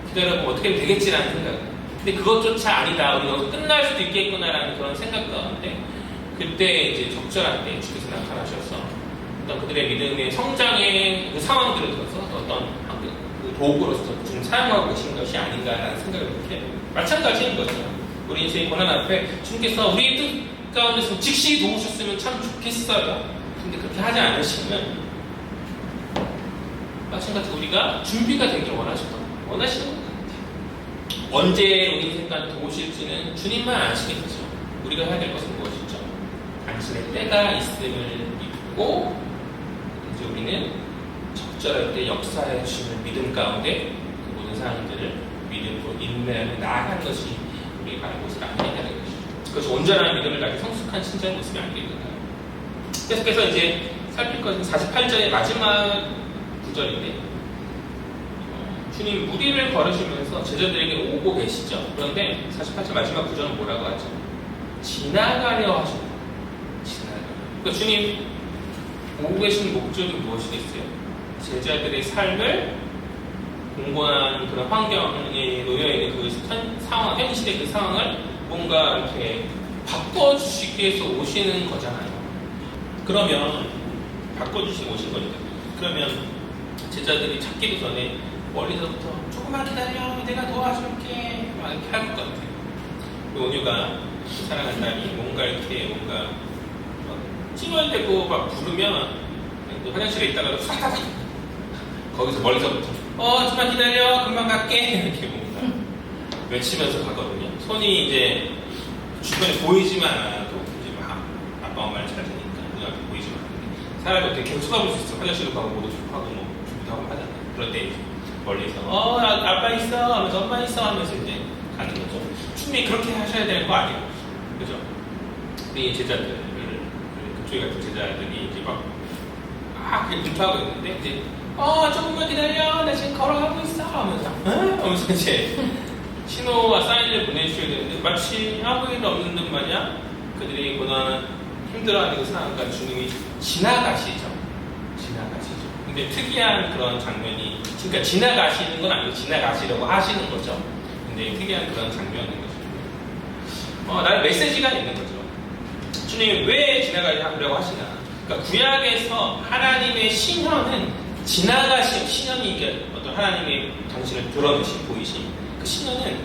기다려보면 어떻게 하면 되겠지라는 생각. 근데 그것조차 아니다. 우리가 여기서 끝날 수도 있겠구나라는 그런 생각 가운데 그때 이제 적절한 때 주께서 나타나셔서 어떤 그들의 믿음의 성장의 그 상황들을 들어서 어떤 그 도구로서 좀 사용하고 계신 것이 아닌가라는 생각을 이렇게 마찬가지인 거죠. 우리 인생의 고난 앞에 주님께서 우리의 뜻 가운데서 즉시 도우셨으면 참 좋겠어요. 근데 그렇게 하지 않으시면 마찬가지로 우리가 준비가 되길 원하시는 것 같아요. 언제 우리 인생 가운데 오실지는 주님만 아시겠죠. 우리가 해야 될 것은 무엇이죠? 당신의 때가 있음을 믿고 이제 우리는 적절할 때 역사해 주시는 믿음 가운데 그 모든 사람들을 믿음으로 인내하며 나아가는 것이 우리가 가는 곳을 아니라는 것이죠. 그것이 온전한 믿음을 가진 성숙한 신자의 모습이 아니겠는가요? 계속해서 이제 살필 것은 48절의 마지막 구절인데 주님 무리를 걸으시면서 제자들에게 오고 계시죠. 그런데 48절 마지막 구절은 뭐라고 하죠? 지나가려 하신다. 지나가려. 그러니까 주님 오고 계신 목적이 무엇이겠어요? 제자들의 삶을 공고한 그런 환경에 놓여있는 그 상황, 현실의 그 상황을 뭔가 이렇게 바꿔주시기 위해서 오시는 거잖아요. 그러면 바꿔주시고 오신 거니까. 그러면 제자들이 찾기도 전에 멀리서부터 조금만 기다려, 내가 도와줄게 막 이렇게 할 것 같아요. 온유가 사랑하는 딸이 뭔가 이렇게 뭔가 찡얼대고 막 부르면 또 화장실에 있다가도 싹 거기서 멀리서부터 좀만 기다려, 금방 갈게 이렇게 뭔가 외치면서 가거든요. 손이 이제 주변에 보이지만 않아도 이제 막 아빠 엄마를 찾으니까 눈앞에 보이지만 않는데 사람이 어떻게 계속 쳐다볼 수 있어. 화장실도 가고 뭐도 하고 뭐 준비도 하고 하잖아요. 그럴 때 이제 멀리서 아빠 있어 하면서 엄마 있어 하면서 이제 가는 거죠. 충분히 그렇게 하셔야 되는 거 아니에요. 그죠? 우리 제자들 그쪽에 같은 제자들이 이제 막 그게 불타고 있는데 이제 조금만 기다려 나 지금 걸어가고 있어 하면서 하면서 이제 신호와 사인을 보내주셔야 되는데 마치 아무 일 없는 듯 마냥 그들이 고난 힘들어하는 그 상황과 주님이 지나가시죠. 근데 특이한 그런 장면이, 그러니까 지나가시는 건 아니고 지나가시려고 하시는 거죠. 근데 특이한 그런 장면인 거죠. 나의 메시지가 있는 거죠. 주님이 왜 지나가려고 하시나? 그러니까 구약에서 하나님의 신현은 지나가신 신현이 이게 어떤 하나님의 당신을 드러내신 보이신 그 신현은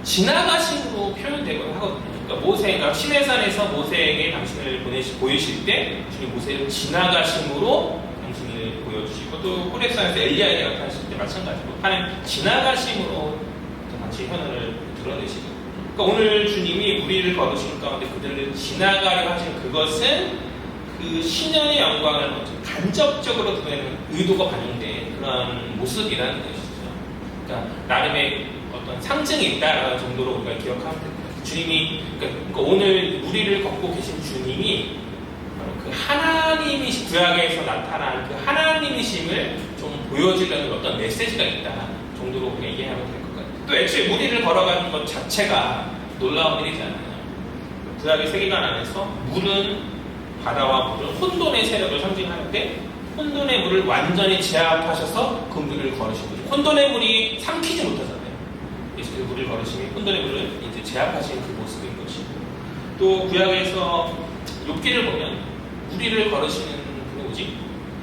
지나가심으로 표현되곤 하거든요. 그러니까 모세가 시내산에서 모세에게 당신을 보이실 때 주님 모세를 지나가심으로 당신을 보여주시고 또 호렙산에서 엘리야에게 나타나실 때 마찬가지로 하나님 지나가심으로 당신의 현현을 드러내시고 그러니까 오늘 주님이 우리를 거두신 가운데 그들을 지나가려 하신 그것은 그 신현의 영광을 간접적으로 드러내는 의도가 반영된 그런 모습이라는 것이죠. 그러니까 나름의 어떤 상징이 있다라는 정도로 우리가 기억하면 됩니다. 주님이 그러니까 오늘 우리를 걷고 계신 주님이 바로 그 하나님이신 구약에서 나타난 그 하나님이심을 좀 보여주려는 어떤 메시지가 있다 정도로 우리가 이해하면 될 것 같아요. 또 애초에 무리를 걸어가는 것 자체가 놀라운 일이잖아요. 구약의 세계관 안에서 물은 바다와 물은 혼돈의 세력을 상징하는데 혼돈의 물을 완전히 제압하셔서 그 물을 걸으신 거죠. 혼돈의 물이 삼키지 못하잖아요. 예수께서 물을 걸으시니 혼돈의 물을 이제 제압하신 그 모습인 것이고 또 구약에서 욥기를 보면 무리를 걸으시는 분은 오직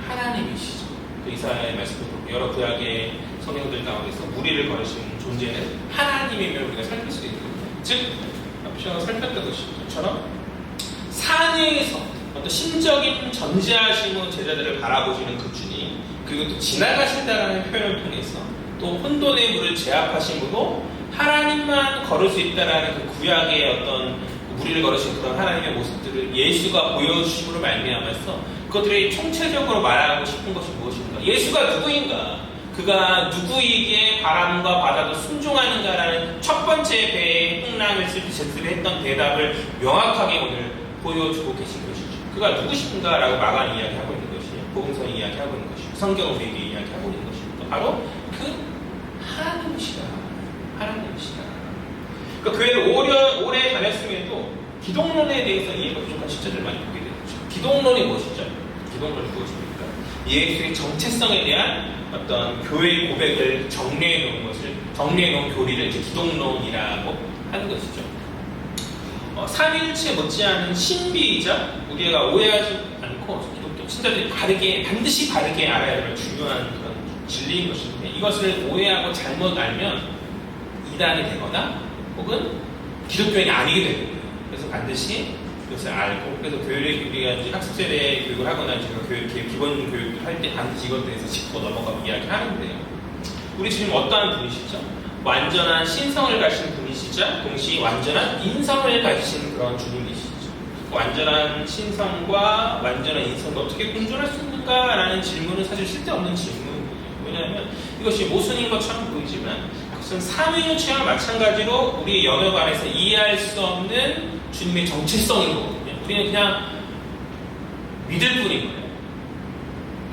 하나님이시죠. 그 이사야의 말씀을 보고 여러 구약의 성경들 가운데서 무리를 걸으시는 존재는 하나님이며 우리가 살필 수 있는 겁니다. 즉 앞서 살폈던 것처럼 산에서 어떤 심적인 전지하심으로 제자들을 바라보시는 그 주님 그리고 또 지나가신다는 표현을 통해서 또 혼돈의 물을 제압하심으로 하나님만 걸을 수 있다는 그 구약의 어떤 무리를 걸으신 그런 하나님의 모습들을 예수가 보여주심으로 말미암아서 그것들이 총체적으로 말하고 싶은 것이 무엇인가? 예수가 누구인가? 그가 누구에게 바람과 바다도 순종하는가라는 첫 번째 배에 풍랑을 쓸 때 제자들이 했던 대답을 명확하게 오늘 보여주고 계신 것이죠. 그가 누구신가라고 마가는 이야기하고 있는 것이에요. 복음서는 이야기하고 있는 것이고 성경은 우리에게 이야기하고 있는 것이니까 바로 그 하나님이시다. 그러니까 교회를 오래 다녔음에도 기독론에 대해서 이해가 부족한 시절을 많이 보게 되죠. 기독론이 무엇이죠? 기독론이 무엇입니까? 예수의 정체성에 대한 어떤 교회의 고백을 정리해 놓은 교리를 이제 기독론이라고 하는 것이죠. 삼위일체 못지않은 신비이자 우리가 오해하지 않고 기독교 신자들이 반드시 바르게 알아야 할 중요한 그런 진리인 것인데 이것을 오해하고 잘못 알면 이단이 되거나 혹은 기독교인이 아니게 됩니다. 그래서 반드시 것을 알고, 그래서 우리가 이제 학습세대 교육을 하거나 제가 기본 교육을 할 때 반드시 이것에 대해서 짚고 넘어가고 이야기하는데요. 우리 주님 어떠한 분이시죠? 완전한 신성을 가진 분이시자 동시에 완전한 인성을 가지신 그런 주님이시죠. 완전한 신성과 완전한 인성과 어떻게 공존할 수 있는가라는 질문은 사실 쓸데없는 질문이에요. 왜냐하면 이것이 모순인 것처럼 보이지만 그것은 삼위일체와 마찬가지로 우리 영역 안에서 이해할 수 없는 주님의 정체성인 거거든요. 우리는 그냥 믿을 뿐인 거예요.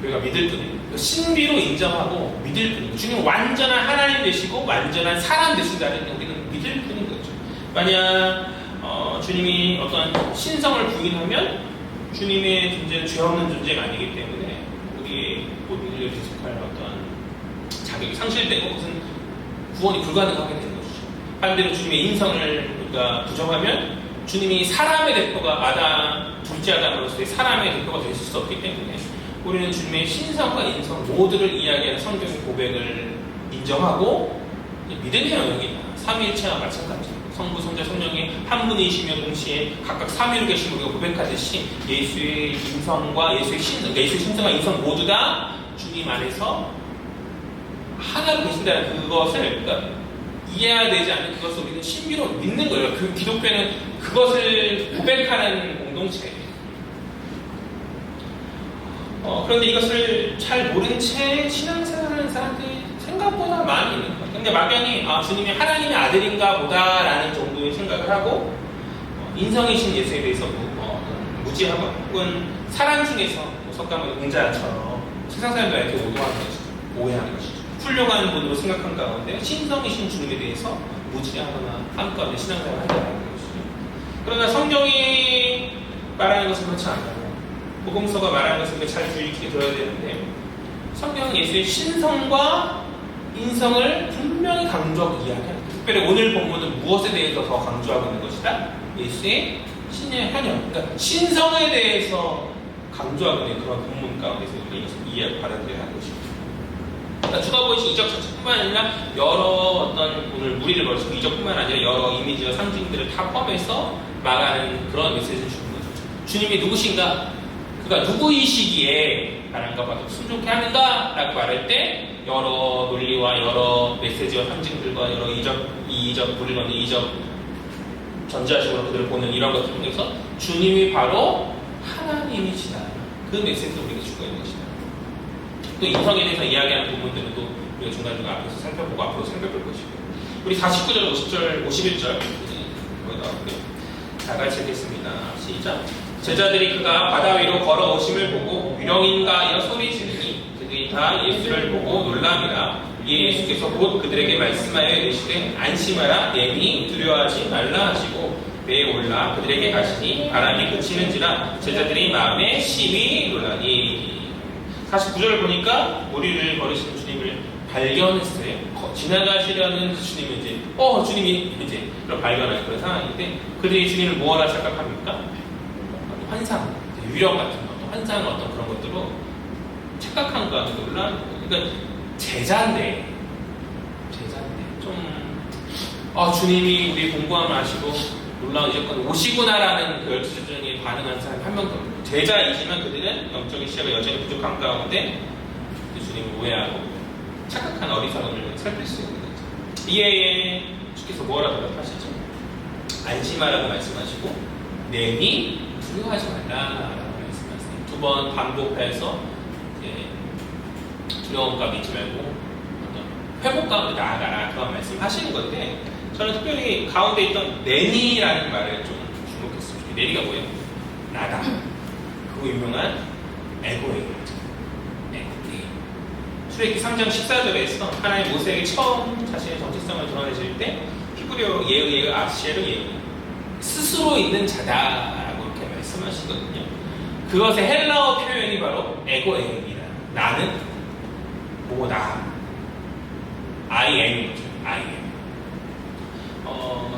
교회가 믿을 뿐이에요. 신비로 인정하고 믿을 뿐이에요. 주님 완전한 하나님 되시고 완전한 사람 되신다는 우리는 믿을 뿐인 거죠. 만약 주님이 어떤 신성을 부인하면 주님의 존재는 죄 없는 존재가 아니기 때문에 우리의 모든 인류에 계속할 어떤 자격이 상실되고 그것은 구원이 불가능하게 되는 것이죠. 반대로 주님의 인성을 우리가 부정하면 주님이 사람의 대표가 둘째 아담으로서의 사람의 대표가 될 수 없기 때문에 우리는 주님의 신성과 인성 모두를 이야기하는 성경의 고백을 인정하고 믿음의 영역이다. 삼위일체와 마찬가지입니다. 성부, 성자, 성령이 한 분이시며 동시에 각각 삼위로 계신 우리가 고백하듯이 예수의 인성과 예수의 신성과 인성 모두 다 주님 안에서 하나로 계신다는 그것을 그러니까 이해해야 되지 않는 그것을 우리는 신비로 믿는 거예요. 그 기독교는 그것을 고백하는 공동체예요. 그런데 이것을 잘 모른 채 신앙생활하는 사람들이 생각보다 많이 있는 거예요. 근데 막연히 주님이 하나님의 아들인가 보다라는 정도의 생각을 하고 인성이신 예수에 대해서 무지하거나 혹은 사람 중에서 석가모니 공자처럼 세상 사람들에게 오해하는 것이죠. 훌륭한 분으로 생각한 가운데 신성이신 주님에 대해서 무지하거나 한가운데 신앙생활을 한다는 것이죠. 그러나 성경이 말하는 것은 그렇지 않아요. 복음서가 말하는 것을 잘 주의 깊게 들어야 되는데 성경은 예수의 신성과 인성을 분명히 강조하고 이야기합니다. 특별히 오늘 본문은 무엇에 대해서 더 강조하고 있는 것이다? 예수의 신의 현역, 그러니까 신성에 대해서 강조하고 있는 그런 본문 가운데서 우리가 이것을 이해하고 받아들여야 하는 것입니다. 그러니까 주가보이시 이적 자체뿐만 아니라 여러 어떤 오늘 무리를 벌이고 이적뿐만 아니라 여러 이미지와 상징들을 다 포함해서 말하는 그런 메시지를 주는 거죠. 주님이 누구신가? 그가 누구이시기에 바람과 바다를 순종케 하는가? 라고 말할 때 여러 논리와 여러 메시지와 상징들과 여러 이적 무리론, 이적 전자식으로 그들을 보는 이런 것들을 통해서 주님이 바로 하나님이시다. 그 메시지를 우리가 주고 있는 것이다. 또 인성에 대해서 이야기하는 부분들은 또 우리가 중간중간 앞에서 살펴보고 앞으로 살펴볼 것이고 우리 49절, 50절, 51절 거기 나왔고요. 다 같이 읽겠습니다. 시작. 제자들이 그가 바다 위로 걸어오심을 보고 유령인가 하여 소리 지르니 그들이 다 예수를 보고 놀랍니다. 이에 예수께서 곧 그들에게 말씀하여 이르시되 안심하라 내니 두려워하지 말라 하시고 배에 올라 그들에게 가시니 바람이 그치는지라 제자들이 마음에 심히 놀라니. 49절을 보니까 무리를 걸으시는 주님을 발견했어요. 지나가시려는 그 주님이 이제 주님이 이제 발견하는 그런 상황인데 그들이 주님을 뭐하라 착각합니까? 환상, 유령 같은 것, 환상 어떤 그런 것들로 착각한 거 아니고 놀라는 거예요. 그러니까 제자인데 좀 주님이 우리 공부함을 아시고 놀라운 이적까지 오시구나라는 그 12주 중에 반응한 사람이 한 명도 없고 제자이지만 그들은 영적인 시야가 여전히 부족한 가운데 그 주님을 오해하고 착각한 어리석음을 살필 수 있는 거죠. 이에 주께서 뭐라 대답하시죠? 안심하라고 말씀하시고 내니 두려워하지 말라라고 말씀하세요. 두 번 반복해서 두려움과 믿지 말고 어떤 회복 가운데 나아가라 그런 말씀하시는 건데 저는 특별히 가운데 있던 내니라는 말을 좀 주목했습니다. 내니가 뭐예요? 나다. 그거 유명한 에고예요. 출애굽기 3장 14절에서 하나님 모세에게 처음 자신의 정체성을 드러내실 때 히브리어로 예의 아시에로 예의 스스로 있는 자다라고 이렇게 말씀하시거든요. 그것의 헬라어 표현이 바로 에고에입니다. 나는 나 I am이죠. I am.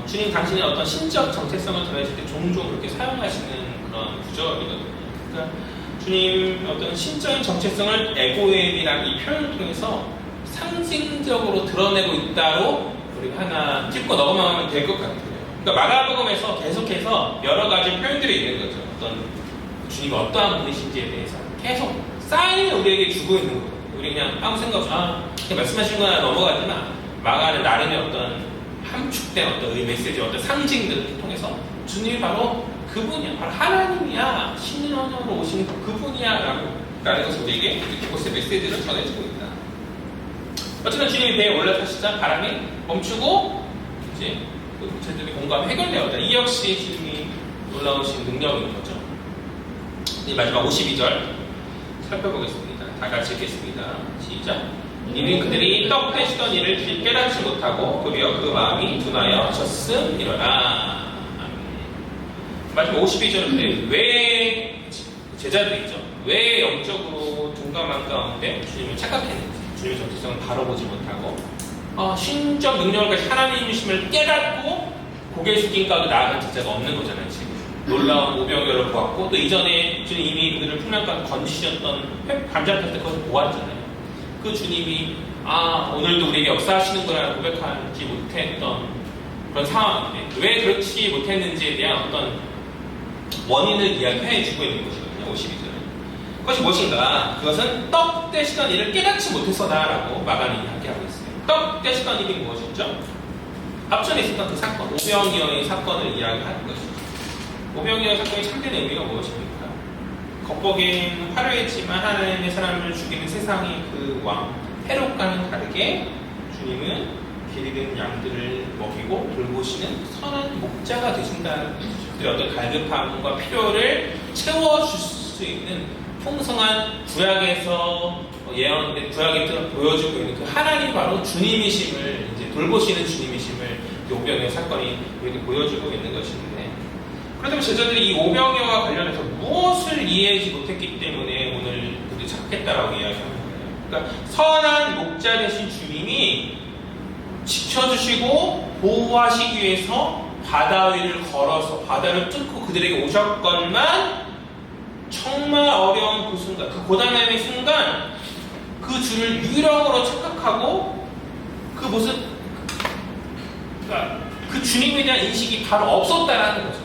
주님 당신의 어떤 신적 정체성을 드러내실 때 종종 그렇게 사용하시는 그런 구절이거든요. 그러니까 주님 어떤 신적인 정체성을 에고엠이라는 이 표현을 통해서 상징적으로 드러내고 있다로 우리가 하나 짚고 넘어가면 될 것 같아요. 그러니까 마가복음에서 계속해서 여러 가지 표현들이 있는 거죠. 어떤 주님이 어떠한 분이신지에 대해서 계속 사인을 우리에게 주고 있는 거예요. 우리 그냥 아무 생각 없이 그냥 말씀하신 거나 넘어가지만 마가는 나름의 어떤 함축된 어떤 메시지, 어떤 상징들을 통해서 주님이 바로 그분이야, 바로 하나님이야, 신령으로 오신 그분이야 라는 것을 우리에게 그곳의 메시지를 전해주고 있다. 어쨌든 주님이 배에 올라타시자 바람이 멈추고 이제 저들이 공감이 해결되었다. 이 역시 주님이 놀라우신 능력인 거죠. 이제 마지막 52절 살펴보겠습니다. 다 같이 읽겠습니다. 시작. 이는 그들이 떡 떼시던 일을 깨닫지 못하고 도리어 그 마음이 둔하여 하셨음이로라. 마지막 52절은 왜 제자들이죠. 왜 영적으로 둔감한 가운데 주님을 착각했는지, 주님의 정체성을 바로 보지 못하고 신적 능력을 하나님이심을 깨닫고 고개 숙인 가운데 나아간 제자가 없는 거잖아요. 지금 놀라운 오병이어를 보았고 또 이전에 주님 이미 그들을 풍랑가운데 건지셨던 감자탈 때 그것을 보았잖아요. 그 주님이 오늘도 우리에게 역사하시는구나 고백하지 못했던 그런 상황인데 왜 그렇지 못했는지에 대한 어떤 원인을 이야기해 주고 있는 것이거든요. 52절은 그것이 무엇인가? 그것은 떡 떼시던 일을 깨닫지 못해서다라고 마가는 이야기하고 있어요. 떡 떼시던 일이 무엇이죠? 앞전에 있었던 그 사건, 오병이어의 사건을 이야기하는 것이죠. 오병이어 사건의 참된 의미가 무엇입니까? 겉보기엔 화려했지만 하나님의 사람을 죽이는 세상의 그 왕 헤롯과는 다르게 주님은 길이 든 양들을 먹이고 돌보시는 선한 목자가 되신다는 것이죠. 그들의 어떤 갈급함과 필요를 채워줄 수 있는 풍성한 구약에서 예언된 구약에 보여주고 있는 그 하나님 바로 주님이심을 이제 돌보시는 주님이심을 오병이어 사건이 이렇게 보여주고 있는 것인데 그렇다면 제자들이 이 오병이어와 관련해서 무엇을 이해하지 못했기 때문에 오늘 그들이 착각했다라고 이야기하는 거예요. 그러니까 선한 목자 되신 주님이 지켜주시고 보호하시기 위해서 바다 위를 걸어서 바다를 뚫고 그들에게 오셨건만 정말 어려운 그 순간, 그 고단함의 순간 그 주를 유령으로 착각하고 그 모습, 그러니까 그 주님에 대한 인식이 바로 없었다라는 거죠.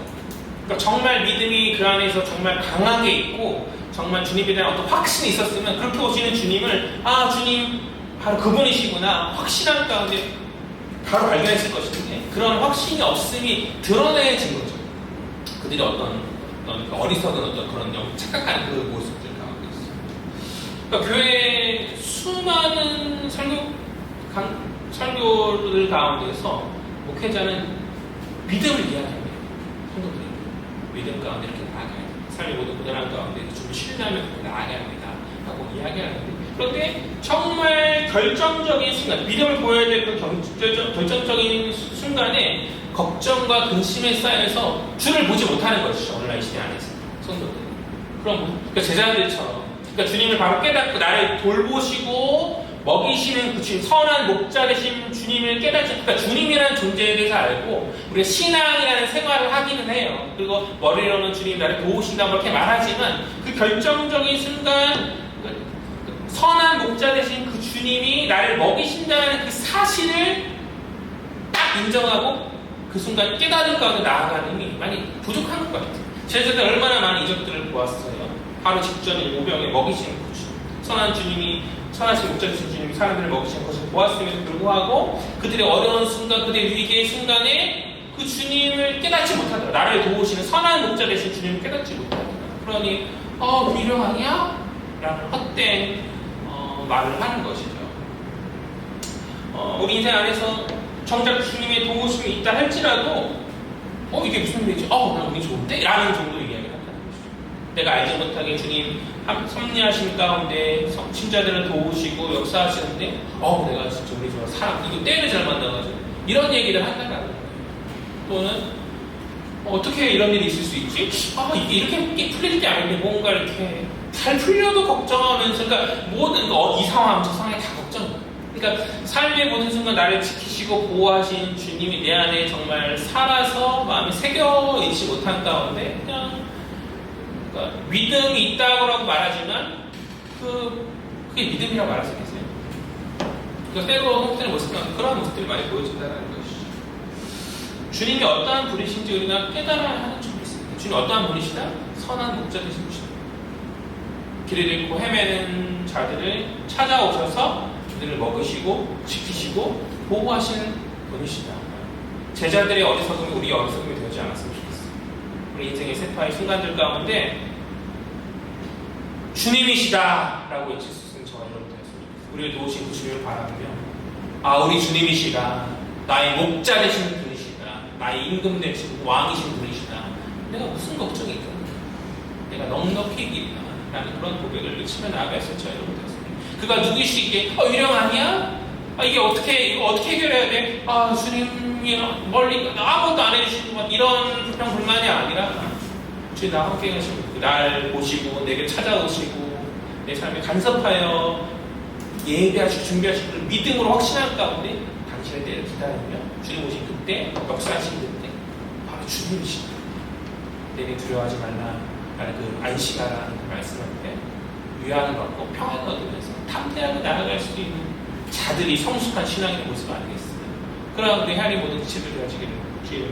그러니까 정말 믿음이 그 안에서 정말 강하게 있고 정말 주님에 대한 어떤 확신이 있었으면 그렇게 오시는 주님을 주님 바로 그분이시구나 확신한 가운데 바로 발견했을 것인데 그런 확신이 없음이 드러내진 거죠. 그들이 어떤 어리석은 어떤 그런 착각하는 그 모습들을 당하고 있어요. 그러니까 교회의 수많은 설교를 가운데서 목회자는 믿음을 이야기합니다. 성도들이 믿음 가운데 이렇게 나아가야 됩니다. 삶의 모든 고단한 가운데 좀 신뢰하며 나아가야 합니다. 하고 이야기하는데 그런데 정말 결정적인 순간, 믿음을 보여야 될 그 결정적인 순간에 걱정과 근심에 쌓여서 주를 보지 못하는 것이죠. 오늘날 시대 안에서 성도들. 그러니까 제자들처럼 그러니까 주님을 바로 깨닫고 나를 돌보시고 먹이시는 그 주님, 선한 목자 되신 주님을 깨닫지, 그러니까 주님이라는 존재에 대해서 알고 우리가 신앙이라는 생활을 하기는 해요. 그리고 머리로는 주님 나를 도우신다고 그렇게 말하지만 그 결정적인 순간 선한 목자 되신 그 주님이 나를 먹이신다는 그 사실을 딱 인정하고 그 순간 깨달은 가운데 나아가는 힘이 많이 부족한 것 같아요. 제자들 얼마나 많은 이적들을 보았어요. 바로 직전에 오병에 먹이시는 그 주님, 선한 주님이 선하신 목자 되신 주님이 사람들을 먹이시는 것을 보았음에도 불구하고 그들의 어려운 순간, 그들의 위기의 순간에 그 주님을 깨닫지 못하더라. 나를 도우시는 선한 목자 되신 주님을 깨닫지 못하더라. 그러니 위령 아니야? 라는 헛된 말을 하는 것이죠. 우리 인생 안에서 정작 주님의 도우심이 있다 할지라도 이게 무슨 일이지? 난 운이 좋은데? 라는 정도의 이야기를 한다는 것이죠. 내가 알지 못하게 주님 섭리하신 가운데 친자들을 도우시고 역사하시는데 내가 진짜 운이 좋아 사람 이거 때를 잘 만나가지고 이런 얘기를 한다는 거예요. 또는 어떻게 이런 일이 있을 수 있지? 이게 이렇게 풀릴 게 아닌데 뭔가 이렇게 잘 풀려도 걱정하면서 그러니까 모든 이 상황 저 상황에 다 걱정. 그러니까 삶의 모든 순간 나를 지키시고 보호하신 주님이 내 안에 정말 살아서 마음에 새겨있지 못한 가운데 그냥 그러니까 믿음이 있다고 말하지만 그게 믿음이라고 말할 수 있겠어요? 그러니까 때로 형태는 모습은 그런 모습들이 많이 보여진다는 것이죠. 주님이 어떠한 분이신지 우리가 깨달아야 하는 점이 있습니다. 주님이 어떠한 분이시다? 선한 목자 되신 분이시다. 길을 잃고 헤매는 자들을 찾아오셔서 그들을 먹으시고 지키시고 보호하시는 분이시다. 제자들의 어리석음이 우리 어리석음이 되지 않았으면 좋겠어요. 우리 인생의 세파의 순간들 가운데 주님이시다 라고 외칠 수 있는 저와 여러분 되었으면 좋겠어요. 우리를 도우신 그 주님을 바라보며 우리 주님이시다, 나의 목자 되신 분이시다, 나의 임금 되신 왕이신 분이시다, 내가 무슨 걱정이 있겠나, 내가 넉넉히 이기리라 라는 그런 고백을 외치며 나아가서 저와 여러분 되었습니다. 그가 누구시기에 유령 아니야? 이거 어떻게 해결해야 돼? 주님이 멀리 아무것도 안 해주시는 이런 불평 불만이 아니라 주님 나와 함께 하시고 날 보시고 내게 찾아오시고 내 삶에 간섭하여 예배하시고 준비하시고 믿음으로 확신할 가운데 당신의 때를 기다리며 주님 오신 그때 역사하신 그때 바로 주님이시다. 내게 두려워하지 말라 라는 그 안심하라는 그 말씀할 때 위안을 받고 평안을 얻으면서 탐대하고 나아갈 수 있는 자들이 성숙한 신앙의 모습 아니겠습니까? 그러나 우리 하나님 모든 지체들이 가지기를 주의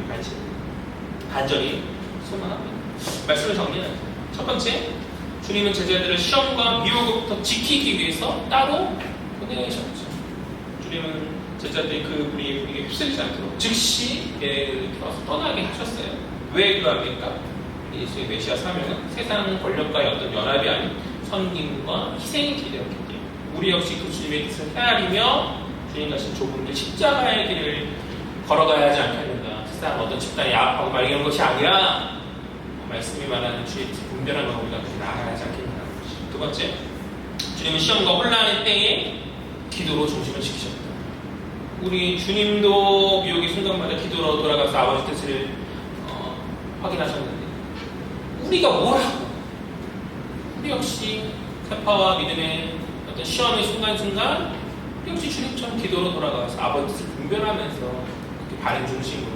간절히 소망합니다. 말씀을 정리하죠. 첫 번째, 주님은 제자들을 시험과 미혹으로부터 지키기 위해서 따로 보내셨죠. 주님은 제자들이 그 우리에게 휩쓸리지 않도록 즉시 예를 들어서 떠나게 하셨어요. 왜 그러합니까? 예수의 메시아 사명은 세상 권력과의 어떤 연합이 아닌 섬김과 희생이 기대었기 때문에 우리 역시 그 주님의 뜻을 헤아리며 주님 가신 좁은 길 십자가의 길을 걸어가야 하지 않겠는가. 세상 어떤 집단이 야합하고 막 이런 것이 아니라 말씀이 말하는 주의 뜻을 분별한 걸 우리가 그렇게 나아가야 하지 않겠는가. 두 번째, 주님은 시험과 혼란의 때에 기도로 중심을 지키셨다. 우리 주님도 미혹의 순간마다 기도로 돌아가서 아버지 뜻을 확인하셨는데 우리가 뭘 하고 우리 역시 세파와 믿음의 어떤 시험의 순간순간 우리 역시 주님처럼 기도로 돌아가서 아버지 뜻을 분별하면서 그렇게 바른 중심으로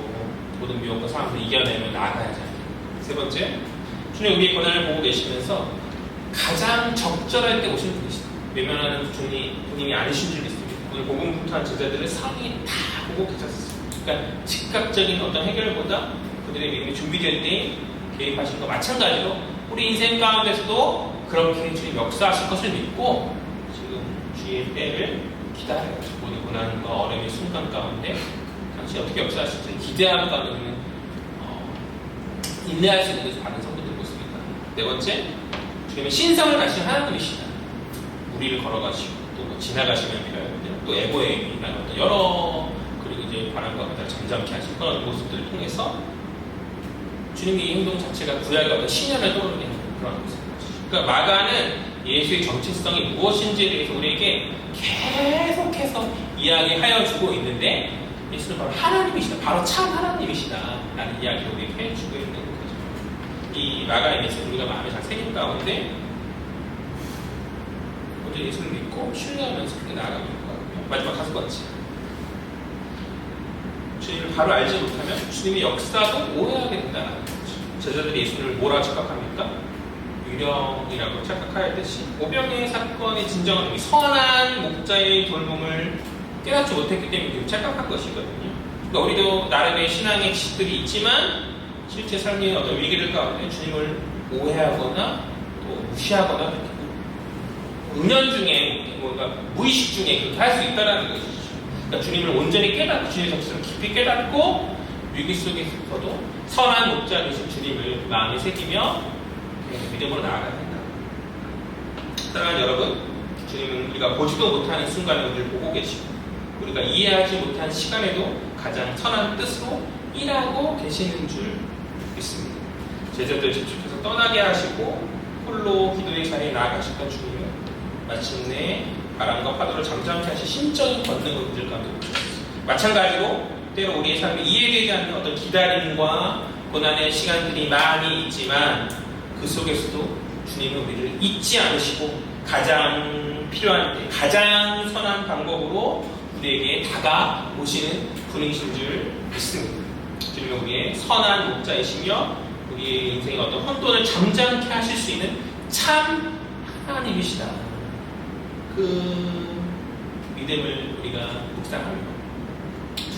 모든 미혹과 상황을 이겨내며 나아가야지 않겠는가. 세 번째, 주님 우리의 고난을 보고 계시면서 가장 적절할 때 오신 분이시다. 외면하는 주님이 아니신 줄 믿습니다. 오늘 복음부터한 제자들을 상이 다 보고 계셨습니다. 그러니까 즉각적인 어떤 해결보다 그들의 믿음이 준비될 때 개입하신 것 마찬가지로 우리 인생 가운데서도 그렇게 주님 역사하실 것을 믿고 지금 주의 때를 기다려요. 모든 고난과 어려움의 순간 가운데 당신이 어떻게 역사하실지 기대하는 가운데 인내할 수 있는 것을 받는 성도들 모습입니다. 네 번째, 주님은 신성을 가신 하나님이시다. 우리를 걸어가시고 또 지나가시면 필요하는데 또 에보에임이라는 어떤 여러 그리고 이제 바람과 바다를 잠잠케 하신 그런 모습들을 통해서 주님의 이 행동 자체가 구약의 어떤 신념을 떠오르게 하는 그런 모습입니다. 그러니까 마가는 예수의 정체성이 무엇인지에 대해서 우리에게 계속해서 이야기하여 주고 있는데 예수는 바로 하나님이시다. 바로 참 하나님이시다. 라는 이야기를 우리에게 해주고 있는 거죠. 이 마가의 메시지를 우리가 마음에 잘 새긴 가운데 먼저 예수를 믿고 신뢰하면서 그렇게 나아가는 거거든요. 마지막 다섯 번째, 주님을 바로 알지 못하면 주님의 역사도 오해하게 된다는 거죠. 제자들이 예수를 뭐라 착각합니까? 유령이라고 착각하였듯이 오병이의 사건의 진정한 의미, 선한 목자의 돌봄을 깨닫지 못했기 때문에 착각한 것이거든요. 그러니까 우리도 나름의 신앙의 지식들이 있지만 실제 삶의 어떤 위기를 가운데 주님을 오해하거나 또 무시하거나 은연중에 뭔가 무의식 중에 그렇게 할 수 있다는 것이죠. 그러니까 주님을 온전히 깨닫고 주님의 정체성을 깊이 깨닫고 위기 속에서도 선한 목자 되신 주님을 마음에 새기며 믿음으로 나아가야 된다. 사랑하는 여러분, 주님은 우리가 보지도 못하는 순간에 우리를 보고 계시고 우리가 이해하지 못한 시간에도 가장 선한 뜻으로 일하고 계시는 줄 믿습니다. 제자들 집중해서 떠나게 하시고 홀로 기도의 자리에 나아가셨던 주님은 마침내 바람과 파도를 잠잠케 하신 신적인 권능을 우리들 가운데 보셨습니다. 마찬가지로 때로 우리의 삶에 이해되지 않는 어떤 기다림과 고난의 시간들이 많이 있지만 그 속에서도 주님은 우리를 잊지 않으시고 가장 필요한 때 가장 선한 방법으로 우리에게 다가오시는 분이신 줄 믿습니다. 주님은 우리의 선한 목자이시며 우리의 인생의 어떤 혼돈을 잠잠케 하실 수 있는 참 하나님이시다. 그 믿음을 우리가 묵상하며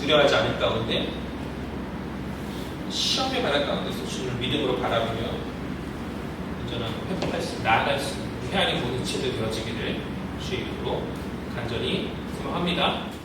두려워하지 않을 가운데 시험의 바닥 가운데서 주님을 믿음으로 바라보며 온전한 회복할 수, 나아갈 수 있는 해안이 모든 체도 되어지기를 주의 이름으로 간절히 소망합니다.